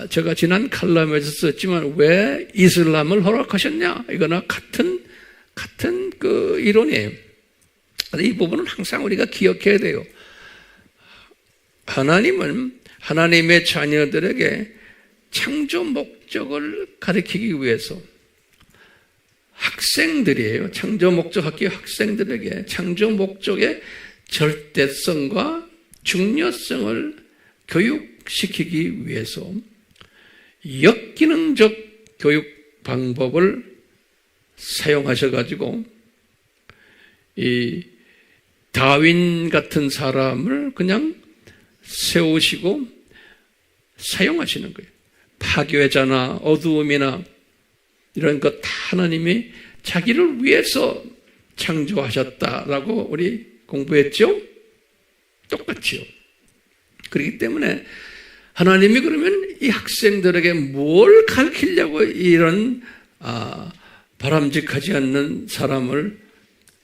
제가 지난 칼럼에서 썼지만 왜 이슬람을 허락하셨냐? 이거나 같은 그 이론이에요. 이 부분은 항상 우리가 기억해야 돼요. 하나님은 하나님의 자녀들에게 창조 목적을 가르치기 위해서 학생들이에요. 창조 목적 학교 학생들에게 창조 목적의 절대성과 중요성을 교육시키기 위해서 역기능적 교육 방법을 사용하셔가지고 이 다윈 같은 사람을 그냥 세우시고 사용하시는 거예요. 파괴자나 어두움이나 이런 것 다 하나님이 자기를 위해서 창조하셨다라고 우리 공부했죠? 똑같지요. 그렇기 때문에 하나님이 그러면 이 학생들에게 뭘 가르치려고 이런 바람직하지 않는 사람을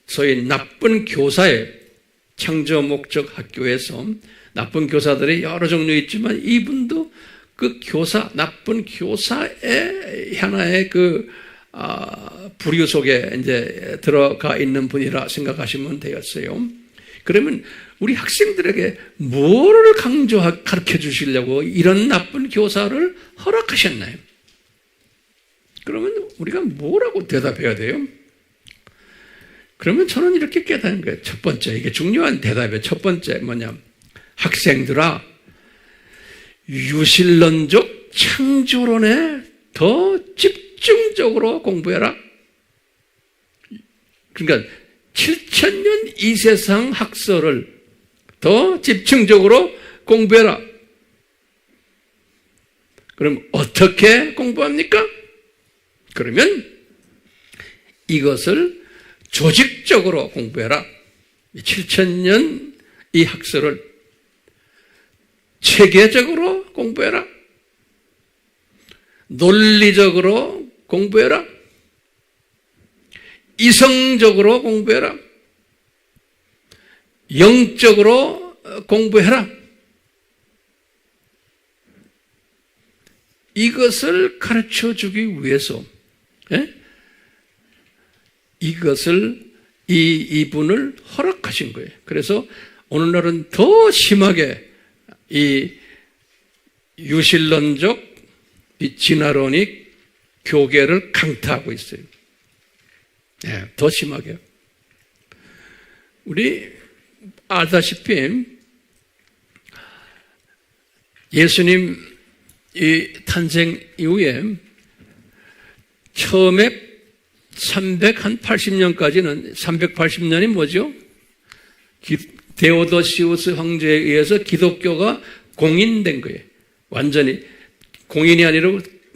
소위 나쁜 교사의 창조 목적 학교에서 나쁜 교사들이 여러 종류 있지만 이분도 그 나쁜 교사의 하나의 부류 속에 이제 들어가 있는 분이라 생각하시면 되겠어요. 그러면 우리 학생들에게 뭐를 가르쳐 주시려고 이런 나쁜 교사를 허락하셨나요? 그러면 우리가 뭐라고 대답해야 돼요? 그러면 저는 이렇게 깨닫는 거예요. 첫 번째, 이게 중요한 대답이에요. 첫 번째 뭐냐? 학생들아, 유실론적 창조론에 더 집중적으로 공부해라. 그러니까 7,000년 이 세상 학설을 더 집중적으로 공부해라. 그럼 어떻게 공부합니까? 그러면 이것을 조직적으로 공부해라. 7,000년 이 학설을 체계적으로 공부해라. 논리적으로 공부해라. 이성적으로 공부해라. 영적으로 공부해라. 이것을 가르쳐 주기 위해서 이것을 이분을 허락하신 거예요. 그래서 오늘날은 더 심하게 이 유실론적 이 진화론이 교계를 강타하고 있어요. 네, 더 심하게. 우리 알다시피 예수님 이 탄생 이후에 처음에 380년까지는 380년이 뭐죠? 데오도시우스 황제에 의해서 기독교가 공인된 거예요. 완전히 공인이 아니라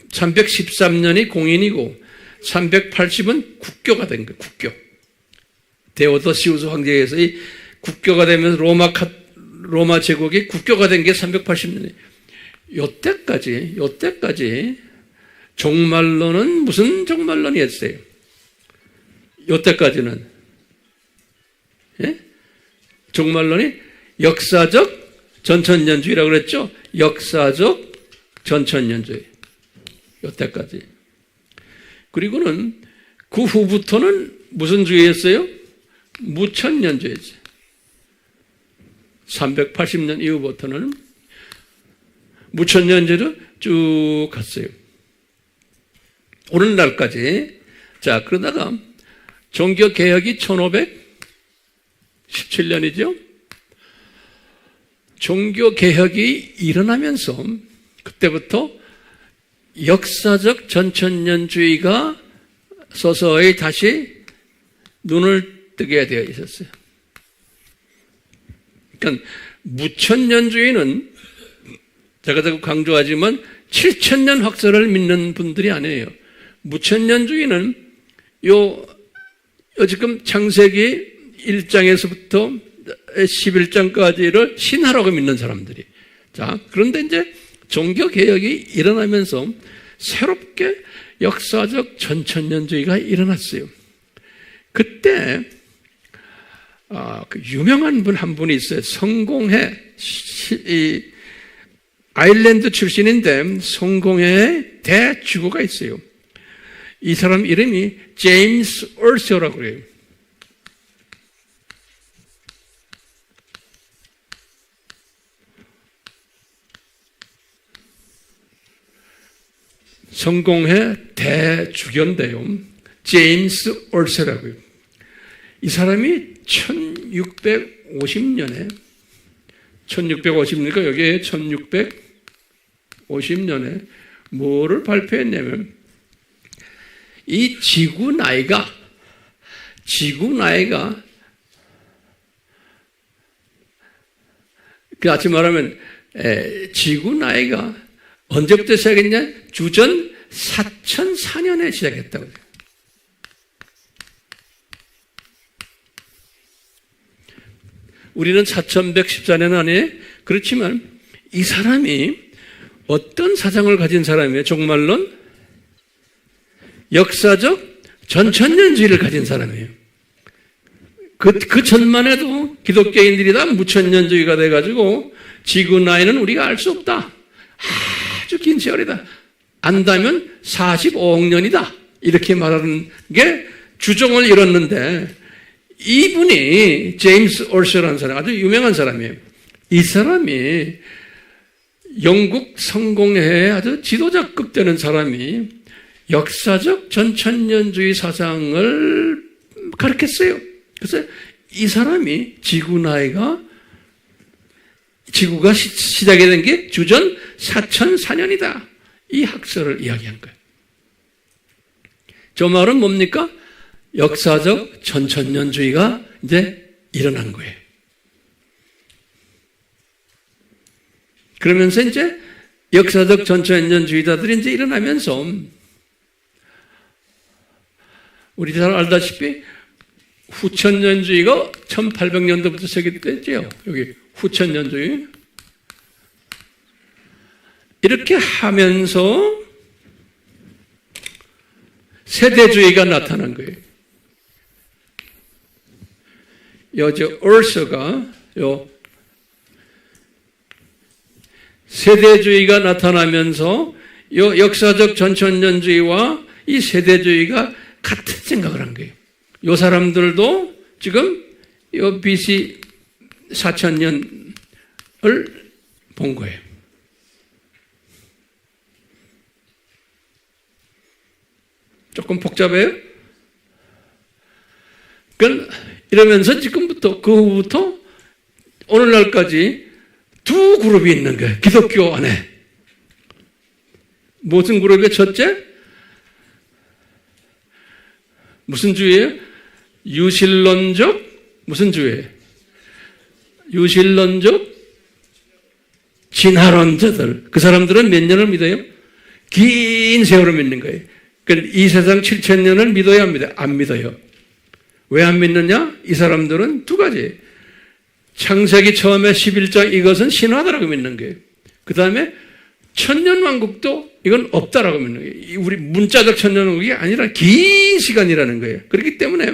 313년이 공인이고 380은 국교가 된 거예요. 국교. 데오도시우스 황제에 의해서 이 국교가 되면서 로마 제국이 국교가 된 게 380년이에요. 요때까지 종말론은 무슨 종말론이었어요? 요때까지는 종말론이 역사적 전천년주의라고 그랬죠? 역사적 전천년주의. 요때까지. 그리고는 그 후부터는 무슨 주의였어요? 무천년주의였어요. 380년 이후부터는 무천년제로 쭉 갔어요. 오늘날까지. 자, 그러다가 종교개혁이 1517년이죠. 종교개혁이 일어나면서 그때부터 역사적 전천년주의가 서서히 다시 눈을 뜨게 되어 있었어요. 그러니까 무천년주의는 제가 자꾸 강조하지만 7,000년 확설을 믿는 분들이 아니에요. 무천년주의는 지금 창세기 1장에서부터 11장까지를 신화라고 믿는 사람들이. 자, 그런데 이제 종교개혁이 일어나면서 새롭게 역사적 전천년주의가 일어났어요. 그때 그 유명한 분 한 분이 있어요. 성공회, 아일랜드 출신인데 성공회의 대주교가 있어요. 이 사람 이름이 제임스 얼서라고 그래요. 성공회 대주교인데요. 제임스 얼서라고요. 이 사람이 1650년이니까 여기에 1650년에 뭐를 발표했냐면 이 지구 나이가 같이 말하면 지구 나이가 언제부터 시작했냐? 주전 4004년에 시작했다고요. 우리는 4114년 안에 그렇지만 이 사람이 어떤 사상을 가진 사람이에요? 종말론? 역사적 전천년주의를 가진 사람이에요. 그 전만 해도 기독교인들이 다 무천년주의가 돼가지고 지구 나이는 우리가 알 수 없다. 아주 긴 세월이다. 안다면 45억 년이다. 이렇게 말하는 게 주종을 이뤘는데 이분이 제임스 올셔라는 사람, 아주 유명한 사람이에요. 이 사람이 영국 성공회의 아주 지도자급 되는 사람이 역사적 전천년주의 사상을 가르쳤어요. 그래서 이 사람이 지구가 시작이 된 게 주전 4004년이다. 이 학설을 이야기한 거예요. 저 말은 뭡니까? 역사적 전천년주의가 이제 일어난 거예요. 그러면서 이제 역사적 전천년주의자들이 이제 일어나면서 우리 잘 알다시피 후천년주의가 1800년도부터 시작됐죠. 여기 후천년주의. 이렇게 하면서 세대주의가 나타난 거예요. 얼서가 세대주의가 나타나면서 역사적 전천년주의와 이 세대주의가 같은 생각을 한 거예요. 이 사람들도 지금 BC 4000년을 본 거예요. 조금 복잡해요? 이러면서 지금부터, 그 후부터 오늘날까지 두 그룹이 있는 거예요. 기독교 안에. 무슨 그룹이에요? 첫째? 무슨 주의예요? 유실론적? 무슨 주의예요? 유실론적? 진화론자들. 그 사람들은 몇 년을 믿어요? 긴 세월을 믿는 거예요. 이 세상 7000년을 믿어야 합니다. 안 믿어요. 왜 안 믿느냐? 이 사람들은 두 가지. 창세기 처음에 11장 이것은 신화다라고 믿는 거예요. 그 다음에 천년왕국도 이건 없다라고 믿는 거예요. 우리 문자적 천년왕국이 아니라 긴 시간이라는 거예요. 그렇기 때문에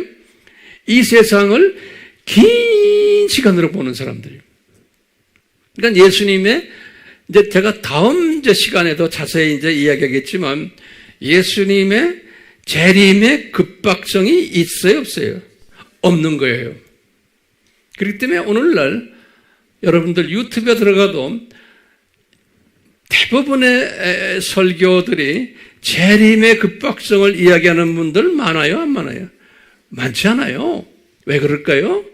이 세상을 긴 시간으로 보는 사람들이에요. 그러니까 예수님의 이제 제가 다음 시간에도 자세히 이제 이야기하겠지만 예수님의 재림의 급박성이 있어요, 없어요? 없는 거예요. 그렇기 때문에 오늘날 여러분들 유튜브에 들어가도 대부분의 설교들이 재림의 급박성을 이야기하는 분들 많아요, 안 많아요? 많지 않아요. 왜 그럴까요?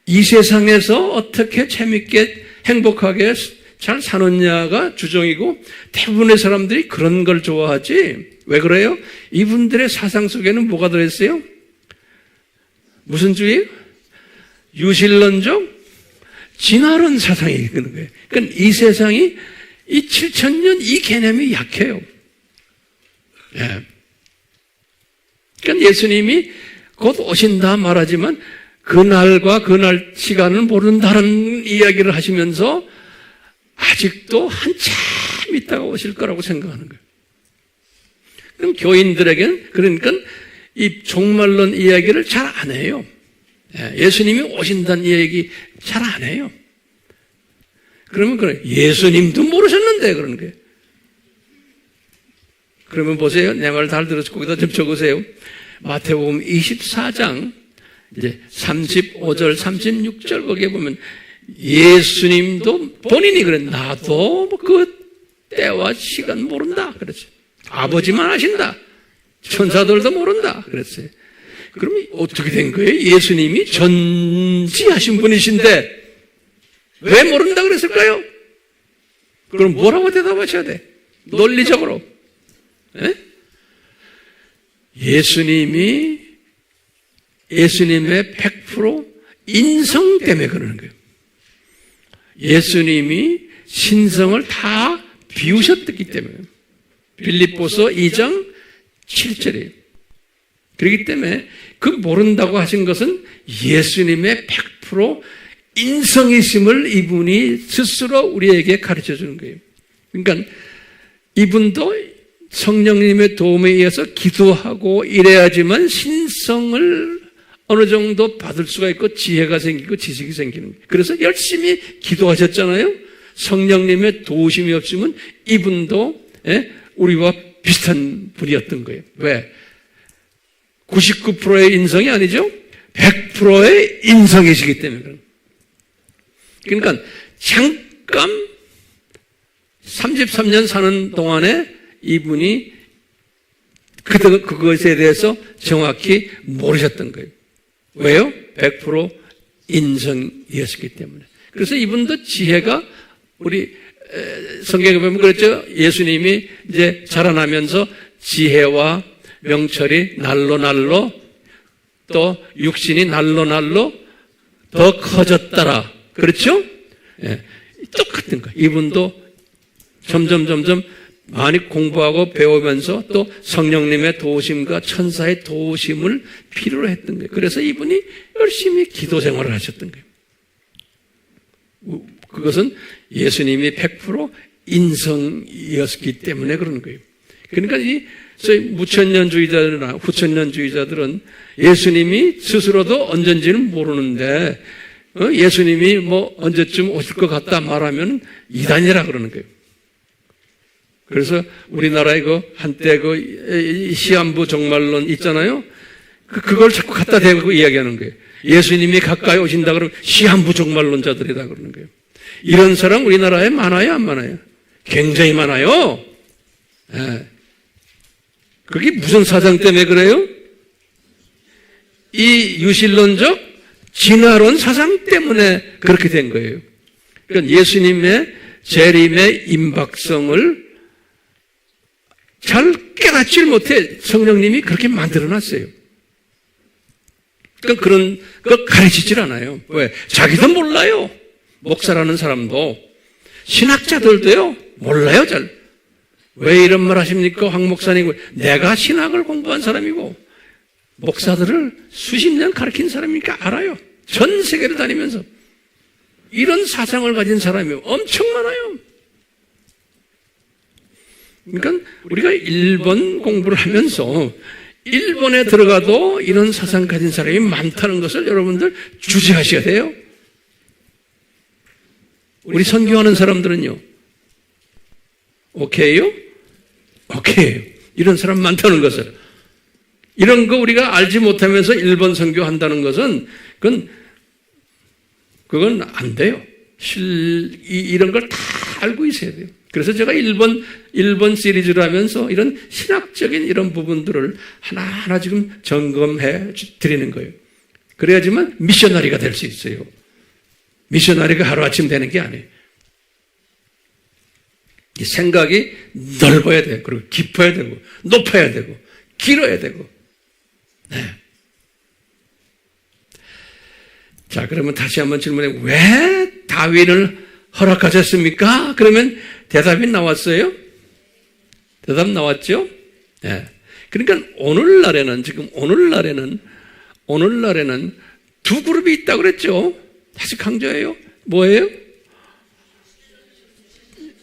이 세상에서 어떻게 재밌게 행복하게 잘 사느냐가 주종이고 대부분의 사람들이 그런 걸 좋아하지. 왜 그래요? 이분들의 사상 속에는 뭐가 들어있어요? 무슨 주의? 유실론적 진화론 사상이 있는 거예요. 그러니까 이 세상이 이 7000년 이 개념이 약해요. 예. 그러니까 예수님이 곧 오신다 말하지만 그날과 그날 시간을 모른다는 이야기를 하시면서 아직도 한참 있다가 오실 거라고 생각하는 거예요. 그럼 교인들에게는 그러니까 이 종말론 이야기를 잘 안 해요. 예수님이 오신다는 이야기 잘 안 해요. 그러면 그래 예수님도 모르셨는데 그러는 거예요. 그러면 보세요. 내 말 잘 들어서 거기다 좀 적으세요. 마태복음 24장 이제 35절 36절 거기에 보면 예수님도 본인이 그래 나도 그 때와 시간 모른다 그랬어요. 아버지만 아신다. 천사들도 모른다 그랬어요. 그러면 어떻게 된 거예요? 예수님이 전지하신 분이신데 왜 모른다 그랬을까요? 그럼 뭐라고 대답하셔야 돼? 논리적으로. 네? 예수님의 100% 인성 때문에 그러는 거예요. 예수님이 신성을 다 비우셨기 때문에. 빌립보서 2장 7절이에요. 그렇기 때문에 그 모른다고 하신 것은 예수님의 100% 인성이심을 이분이 스스로 우리에게 가르쳐 주는 거예요. 그러니까 이분도 성령님의 도움에 의해서 기도하고 이래야지만 신성을 어느 정도 받을 수가 있고 지혜가 생기고 지식이 생기는 거예요. 그래서 열심히 기도하셨잖아요. 성령님의 도우심이 없으면 이분도 우리와 비슷한 분이었던 거예요. 왜? 99%의 인성이 아니죠. 100%의 인성이시기 때문에. 그러니까 잠깐 33년 사는 동안에 이분이 그것에 대해서 정확히 모르셨던 거예요. 왜요? 100% 인성이었기 때문에. 그래서 이분도 지혜가 우리 성경에 보면 그랬죠. 예수님이 이제 자라나면서 지혜와 명철이 날로 또 육신이 날로 더 커졌더라. 그렇죠? 예. 똑같은 거예요. 이분도 점점 많이 공부하고 배우면서 또 성령님의 도우심과 천사의 도우심을 필요로 했던 거예요. 그래서 이분이 열심히 기도 생활을 하셨던 거예요. 그것은 예수님이 100% 인성이었기 때문에 그런 거예요. 그러니까 이 무천년주의자들이나 후천년주의자들은 예수님이 스스로도 언젠지는 모르는데 예수님이 뭐 언제쯤 오실 것 같다 말하면 이단이라 그러는 거예요. 그래서 우리나라에 한때 시한부 종말론 있잖아요. 그걸 자꾸 갖다 대고 이야기하는 거예요. 예수님이 가까이 오신다 그러면 시한부 종말론자들이다 그러는 거예요. 이런 사람 우리나라에 많아요, 안 많아요? 굉장히 많아요. 예. 그게 무슨 사상 때문에 그래요? 이 유실론적 진화론 사상 때문에 그렇게 된 거예요. 그러니까 예수님의 재림의 임박성을 잘 깨닫질 못해 성령님이 그렇게 만들어놨어요. 그러니까 그런 거 가르치질 않아요. 왜? 자기도 몰라요. 목사라는 사람도 신학자들도요 몰라요 잘. 왜 이런 말 하십니까? 황 목사님, 내가 신학을 공부한 사람이고 목사들을 수십 년 가르친 사람이니까 알아요. 전 세계를 다니면서 이런 사상을 가진 사람이 엄청 많아요. 그러니까 우리가 일본 공부를 하면서 일본에 들어가도 이런 사상 가진 사람이 많다는 것을 여러분들 주시하셔야 돼요. 우리 선교하는 사람들은요, 오케이요? 오케이요. 이런 사람 많다는 것을. 이런 거 우리가 알지 못하면서 일본 선교한다는 것은 그건 안 돼요. 이런 걸 다 알고 있어야 돼요. 그래서 제가 일본 시리즈를 하면서 이런 신학적인 이런 부분들을 하나하나 지금 점검해 드리는 거예요. 그래야지만 미셔너리가 될 수 있어요. 미셔너리가 하루아침 되는 게 아니에요. 이 생각이 넓어야 돼요. 그리고 깊어야 되고, 높아야 되고, 길어야 되고. 네. 자, 그러면 다시 한번 질문해. 왜 다윈을 허락하셨습니까? 그러면 대답이 나왔어요? 대답 나왔죠? 네. 그러니까 오늘날에는 두 그룹이 있다고 그랬죠? 다시 강조해요. 뭐예요?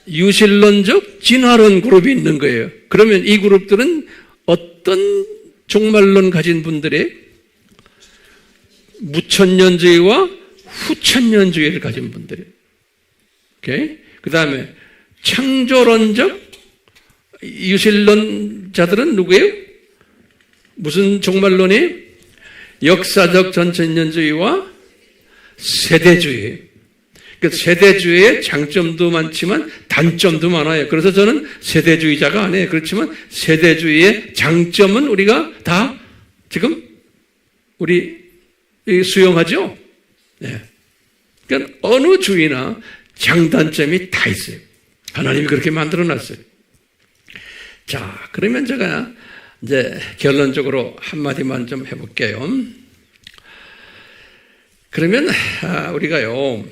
유실론적 진화론 그룹이 있는 거예요. 그러면 이 그룹들은 어떤 종말론 가진 분들의 무천년주의와 후천년주의를 가진 분들이에요. 오케이? 그 다음에 창조론적 유실론자들은 누구예요? 무슨 종말론이? 역사적 전천년주의와 세대주의. 세대주의의 장점도 많지만 단점도 많아요. 그래서 저는 세대주의자가 아니에요. 그렇지만 세대주의의 장점은 우리가 다 지금 우리 수용하죠? 네. 그러니까 어느 주의나 장단점이 다 있어요. 하나님이 그렇게 만들어 놨어요. 자, 그러면 제가 이제 결론적으로 한마디만 좀 해볼게요. 그러면 우리가요,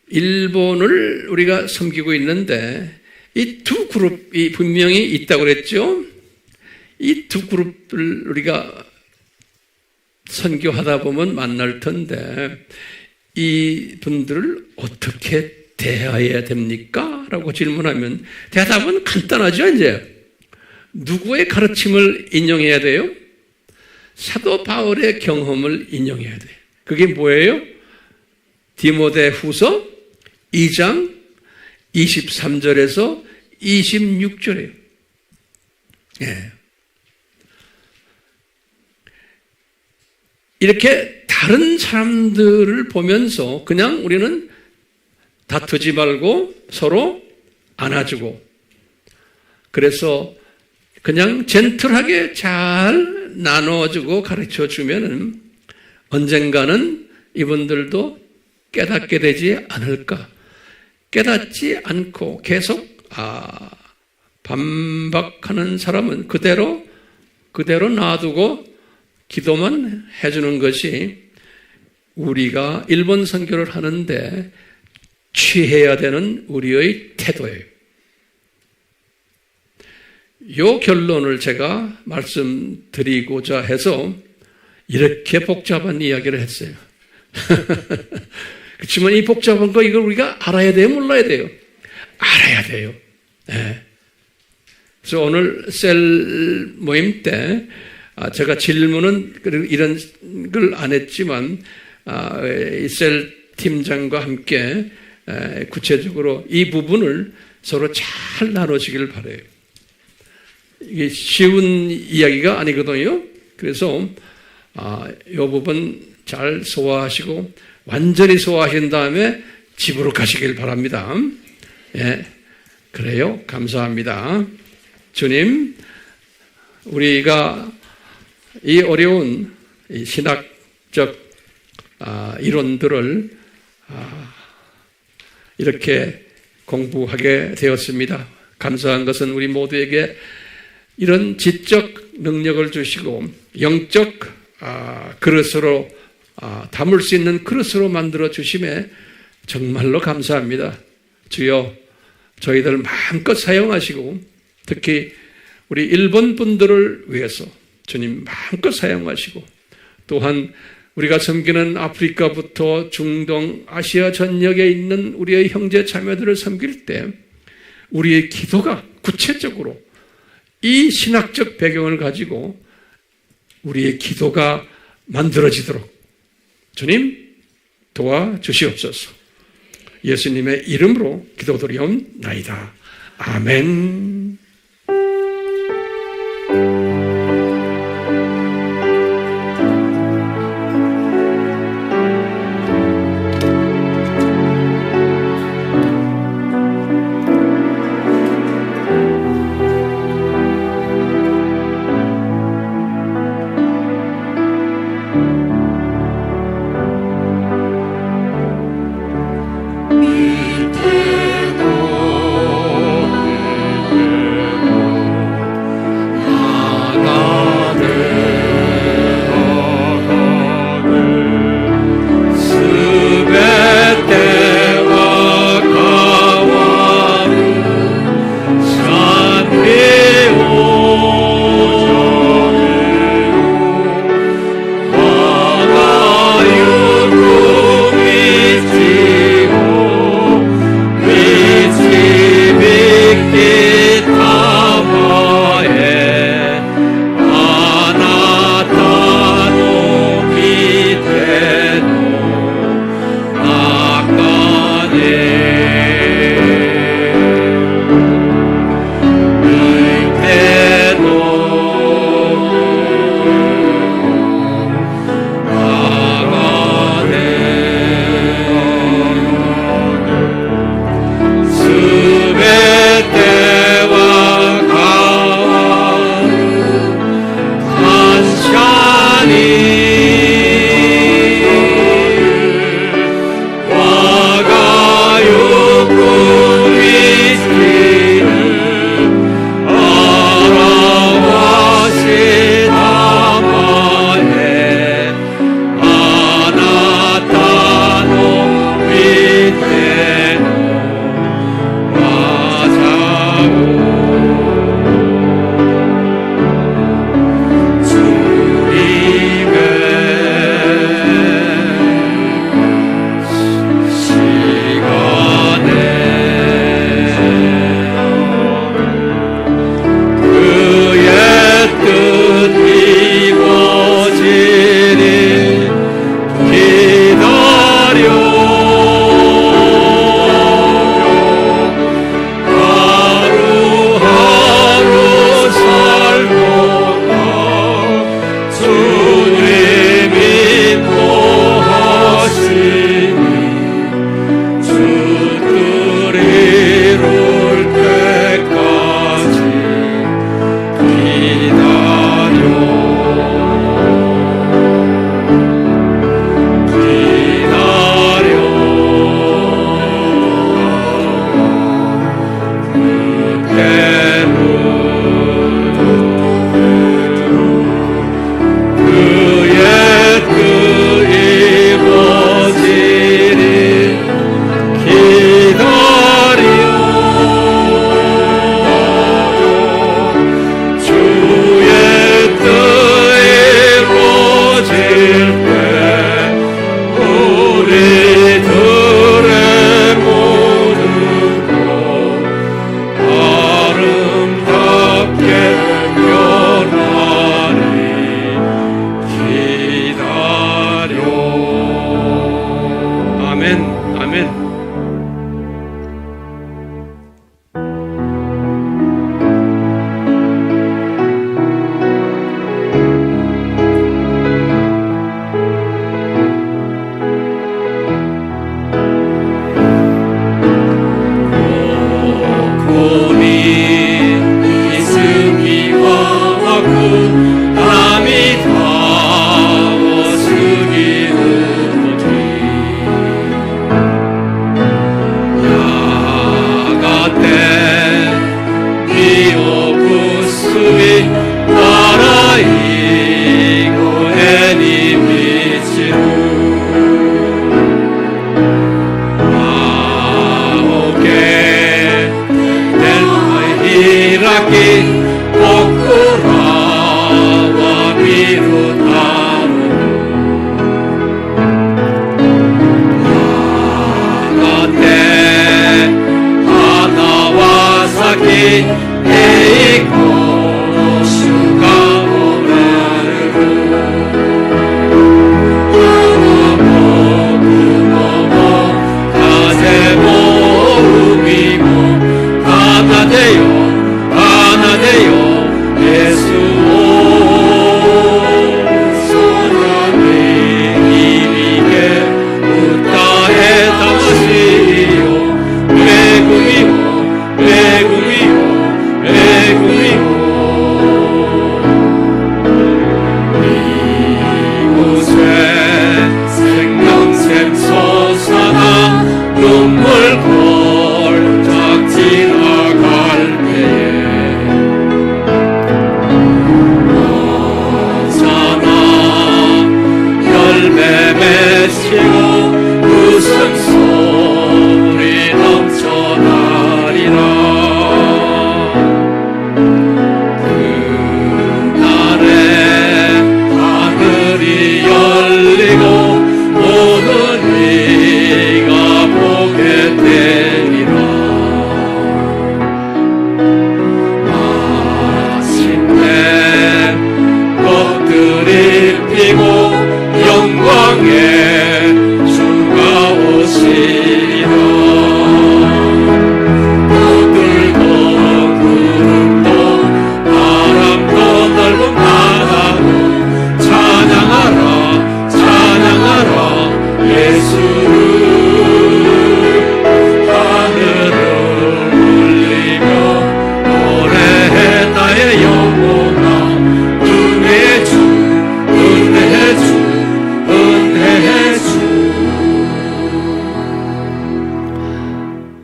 일본을 우리가 섬기고 있는데 이 두 그룹이 분명히 있다고 그랬죠? 이 두 그룹을 우리가 선교하다 보면 만날 텐데 이 분들을 어떻게 대해야 됩니까? 뭡니까? 라고 질문하면 대답은 간단하죠, 이제. 누구의 가르침을 인용해야 돼요? 사도 바울의 경험을 인용해야 돼요. 그게 뭐예요? 디모데 후서 2장 23절에서 26절이에요. 예. 이렇게 다른 사람들을 보면서 그냥 우리는 다투지 말고 서로 안아주고, 그래서 그냥 젠틀하게 잘 나눠주고 가르쳐 주면은 언젠가는 이분들도 깨닫게 되지 않을까. 깨닫지 않고 계속 반박하는 사람은 그대로 놔두고 기도만 해주는 것이 우리가 일본 선교를 하는데 취해야 되는 우리의 태도예요. 이 결론을 제가 말씀드리고자 해서 이렇게 복잡한 이야기를 했어요. 그렇지만 이 복잡한 거 이걸 우리가 알아야 돼요, 몰라야 돼요? 알아야 돼요. 네. 그래서 오늘 셀 모임 때 제가 질문은 이런 걸 안 했지만 셀 팀장과 함께 구체적으로 이 부분을 서로 잘 나누시길 바라요. 이게 쉬운 이야기가 아니거든요. 그래서 이 부분 잘 소화하시고 완전히 소화하신 다음에 집으로 가시길 바랍니다. 예, 그래요. 감사합니다. 주님, 우리가 이 어려운 신학적 이론들을 이렇게 공부하게 되었습니다. 감사한 것은 우리 모두에게 이런 지적 능력을 주시고 영적 그릇으로 담을 수 있는 그릇으로 만들어 주심에 정말로 감사합니다. 주여, 저희들 마음껏 사용하시고 특히 우리 일본 분들을 위해서 주님 마음껏 사용하시고, 또한 우리가 섬기는 아프리카부터 중동, 아시아 전역에 있는 우리의 형제 자매들을 섬길 때 우리의 기도가 구체적으로 이 신학적 배경을 가지고 우리의 기도가 만들어지도록 주님 도와주시옵소서. 예수님의 이름으로 기도드리옵나이다. 아멘. 밑에도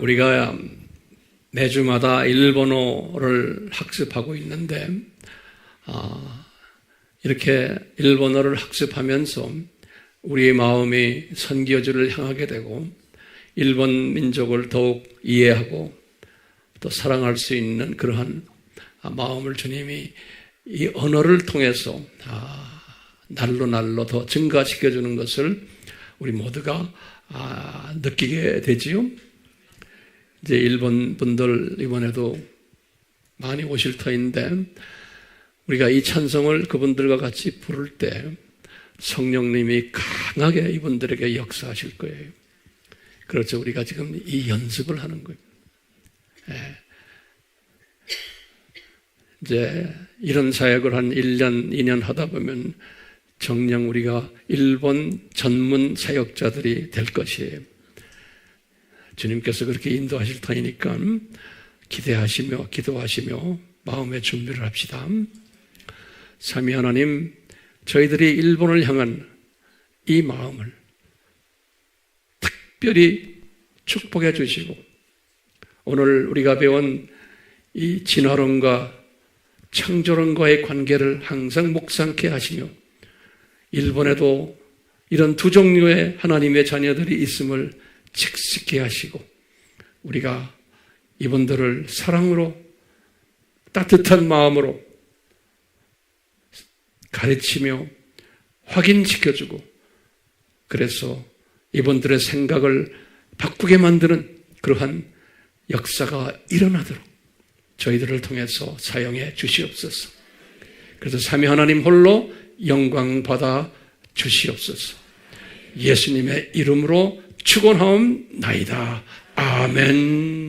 우리가 매주마다 일본어를 학습하고 있는데 이렇게 일본어를 학습하면서 우리의 마음이 선교지를 향하게 되고 일본 민족을 더욱 이해하고 또 사랑할 수 있는 그러한 마음을 주님이 이 언어를 통해서 날로 더 증가시켜주는 것을 우리 모두가 느끼게 되지요. 이제 일본 분들 이번에도 많이 오실 터인데 우리가 이 찬송을 그분들과 같이 부를 때 성령님이 강하게 이분들에게 역사하실 거예요. 그렇죠. 우리가 지금 이 연습을 하는 거예요. 이제 이런 사역을 한 1년, 2년 하다 보면 정녕 우리가 일본 전문 사역자들이 될 것이에요. 주님께서 그렇게 인도하실 터이니까 기대하시며 기도하시며 마음의 준비를 합시다. 삼위 하나님, 저희들이 일본을 향한 이 마음을 특별히 축복해 주시고 오늘 우리가 배운 이 진화론과 창조론과의 관계를 항상 묵상케 하시며 일본에도 이런 두 종류의 하나님의 자녀들이 있음을 직시케 하시고 우리가 이분들을 사랑으로 따뜻한 마음으로 가르치며 확인시켜주고 그래서 이분들의 생각을 바꾸게 만드는 그러한 역사가 일어나도록 저희들을 통해서 사용해 주시옵소서. 그래서 삼위 하나님 홀로 영광 받아 주시옵소서. 예수님의 이름으로 축원하옵나이다. 아멘.